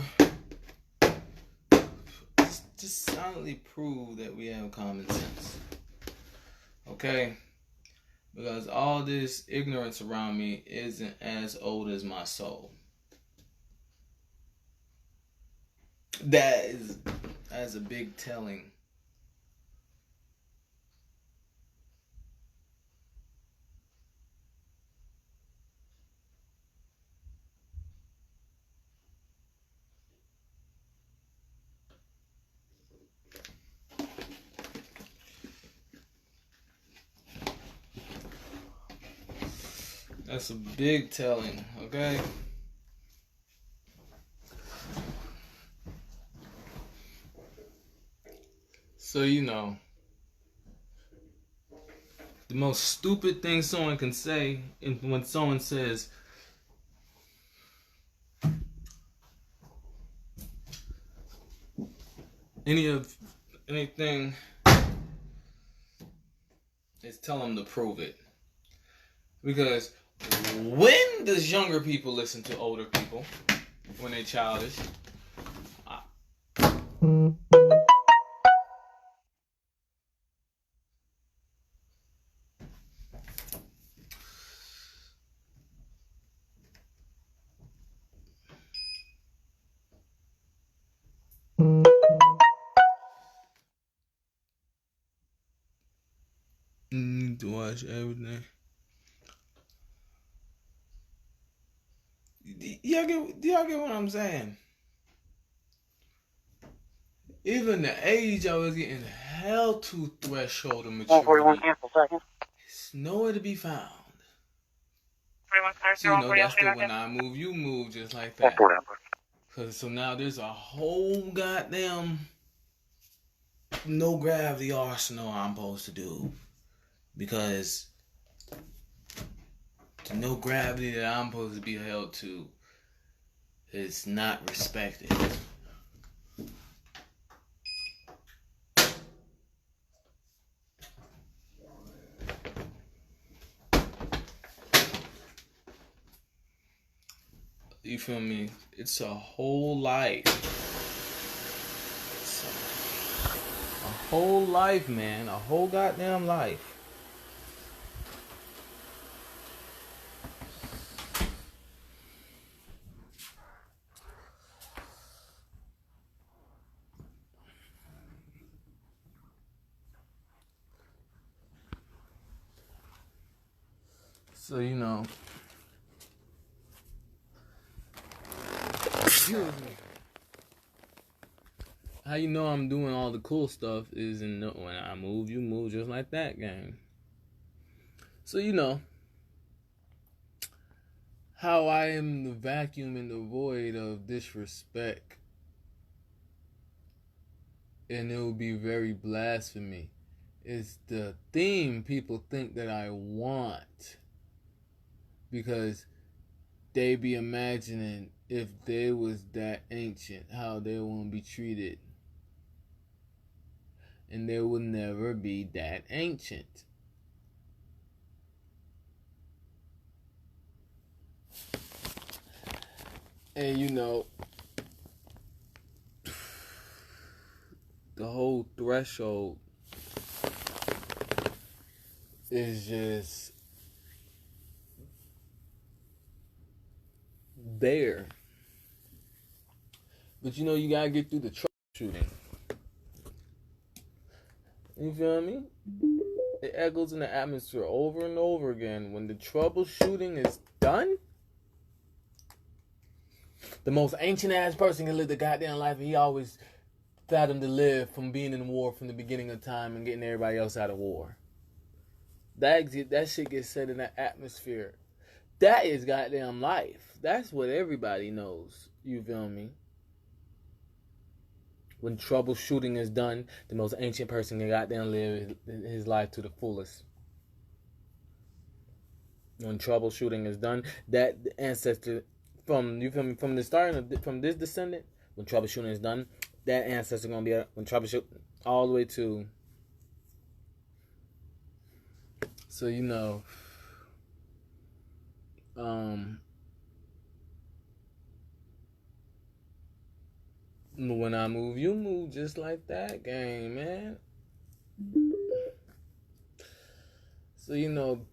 just silently prove that we have common sense, okay? Because all this ignorance around me isn't as old as my soul. That's a big telling. That's a big telling, okay? So, you know, the most stupid thing someone can say when someone says, anything, is tell them to prove it. Because when does younger people listen to older people when they're childish? Need to watch everything. Do y'all get what I'm saying? Even the age I was getting held to threshold of maturity. 141 cancel second. It's nowhere to be found. 41 clear, So, you know, that's the when I move, you move, just like that. So now there's a whole goddamn no gravity arsenal I'm supposed to do. Because the no gravity that I'm supposed to be held to is not respected. You feel me? It's a whole life. It's a whole life, man. A whole goddamn life. So, you know. Excuse me. How you know I'm doing all the cool stuff is when I move, you move, just like that game. So, you know, how I am the vacuum in the void of disrespect, and it will be very blasphemy, is the theme people think that I want, because they be imagining if they was that ancient, how they won't be treated. And they will never be that ancient. And you know, the whole threshold is just there. But you know, you gotta get through the troubleshooting. You feel me? It echoes in the atmosphere over and over again. When the troubleshooting is done, the most ancient ass person can live the goddamn life he always fathomed to live, from being in war from the beginning of time and getting everybody else out of war. That shit gets set in that atmosphere. That is goddamn life. That's what everybody knows. You feel me? When troubleshooting is done, the most ancient person can goddamn live his life to the fullest. When troubleshooting is done, that ancestor from, you feel me, from the starting of, from this descendant, when troubleshooting is done, that ancestor gonna be when troubleshooting all the way to. So you know, when I move, you move, just like that game, man. So you know,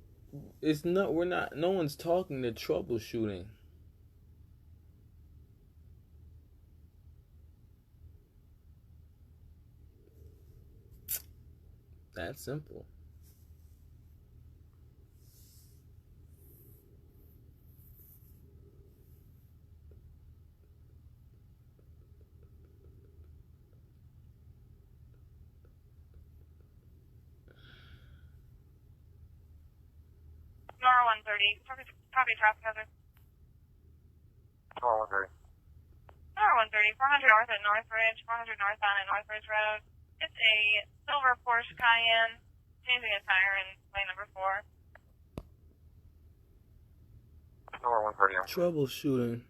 it's not. We're not. No one's talking to troubleshooting. That's simple. Nora 130. Copy traffic hazard. Nora 130. Nora 130. 400 north at Northridge. 400 northbound at Northridge Road. It's a silver Porsche Cayenne. Changing a tire in lane number 4. Nora 130. Troubleshooting,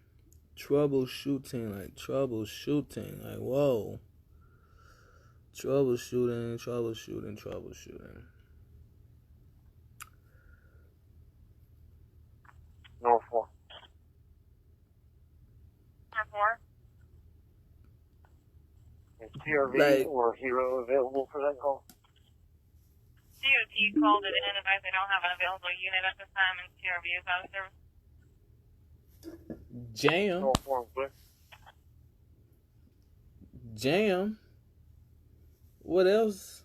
like whoa. Troubleshooting. Nora 4. Number 4. Is TRV or Hero available for that call? DOT called it in, advised they don't have an available unit at this time, and TRV is out of service. Jam. Nora 4, clear. Jam. What else?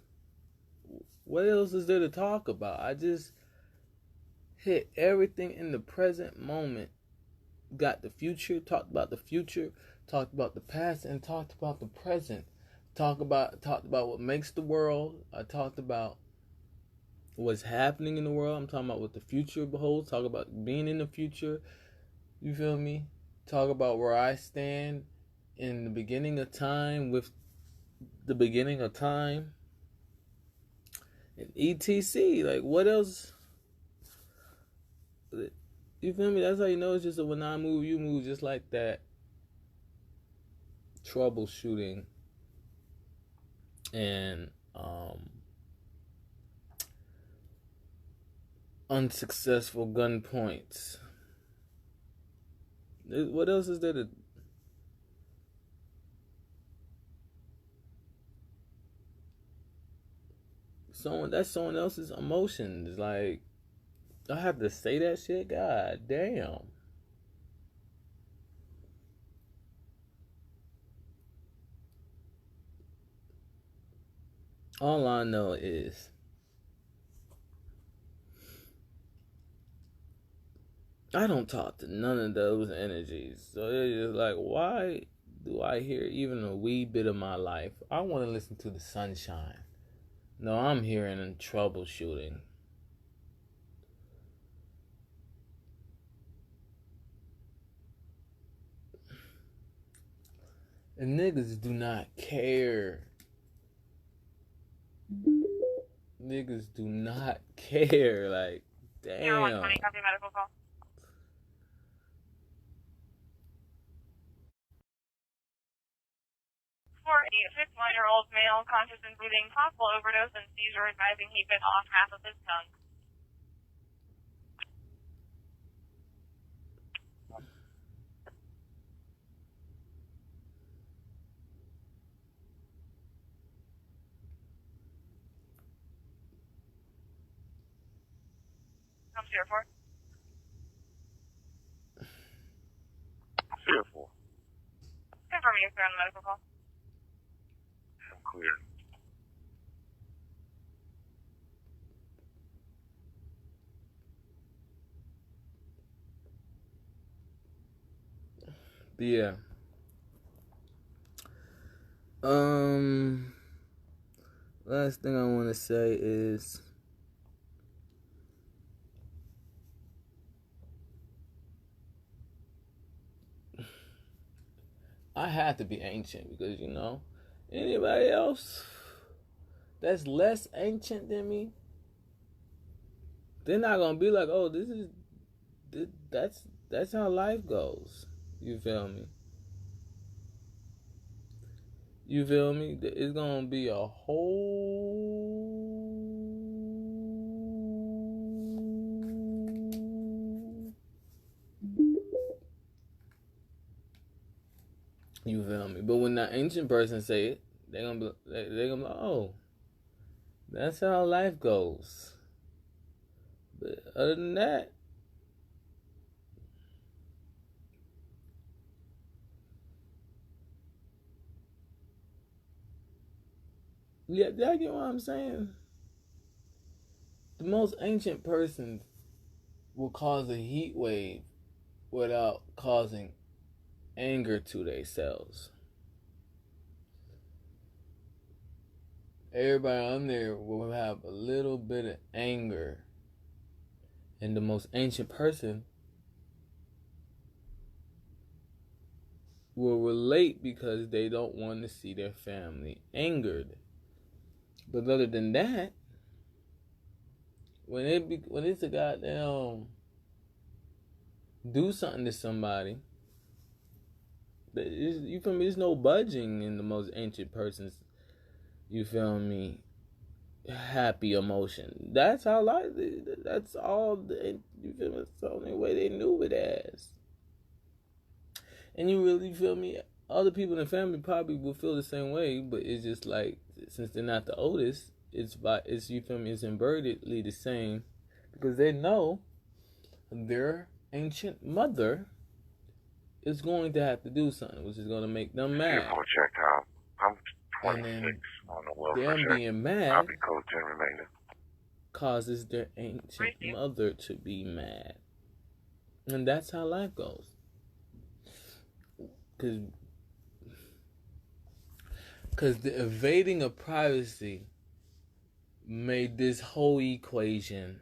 What else is there to talk about? I just hit everything in the present moment. Got the future, talked about the future, talked about the past, and talked about the present. Talked about what makes the world. I talked about what's happening in the world. I'm talking about what the future beholds. Talk about being in the future. You feel me? Talk about where I stand in the beginning of time with the beginning of time. And ETC. Like, what else? You feel me? That's how you know it's just a when I move, you move, just like that. Troubleshooting. And unsuccessful gun points. What else is there to... That's someone else's emotions. Like, I have to say that shit? God damn. All I know is I don't talk to none of those energies. So it's just like, why do I hear even a wee bit of my life? I want to listen to the sunshine. No, I'm hearing troubleshooting. And niggas do not care. Niggas do not care. Like, damn. 120, copy medical call. For a 51-year-old male, conscious and breathing, possible overdose and seizure, advising he bit off half of his tongue. Come to your 4. 4. Confirm you're clear on the medical call. I'm clear. Yeah. Last thing I want to say is I had to be ancient because, you know, anybody else that's less ancient than me, they're not gonna be like, oh, that's how life goes. You feel me? You feel me? It's gonna be a whole you feel me? But when the ancient person say it, they're gonna be like, oh, that's how life goes. But other than that, yeah, y'all get what I'm saying? The most ancient person will cause a heat wave without causing anger to themselves. Everybody on there will have a little bit of anger. And the most ancient person will relate because they don't want to see their family angered. But other than that, when it's a goddamn do something to somebody, you feel me? There's no budging in the most ancient person's, you feel me, happy emotion. That's how life. That's all. You feel me? It's the only way they knew it as. And you really feel me? Other people in the family probably will feel the same way, but it's just like since they're not the oldest, it's you feel me? It's invertedly the same because they know their ancient mother is going to have to do something, which is going to make them mad. Check out. I'm 26 on the welfare them check. being mad I'll be code 10 remaining. Causes their ancient mother to be mad. And that's how life goes. Because the evading of privacy made this whole equation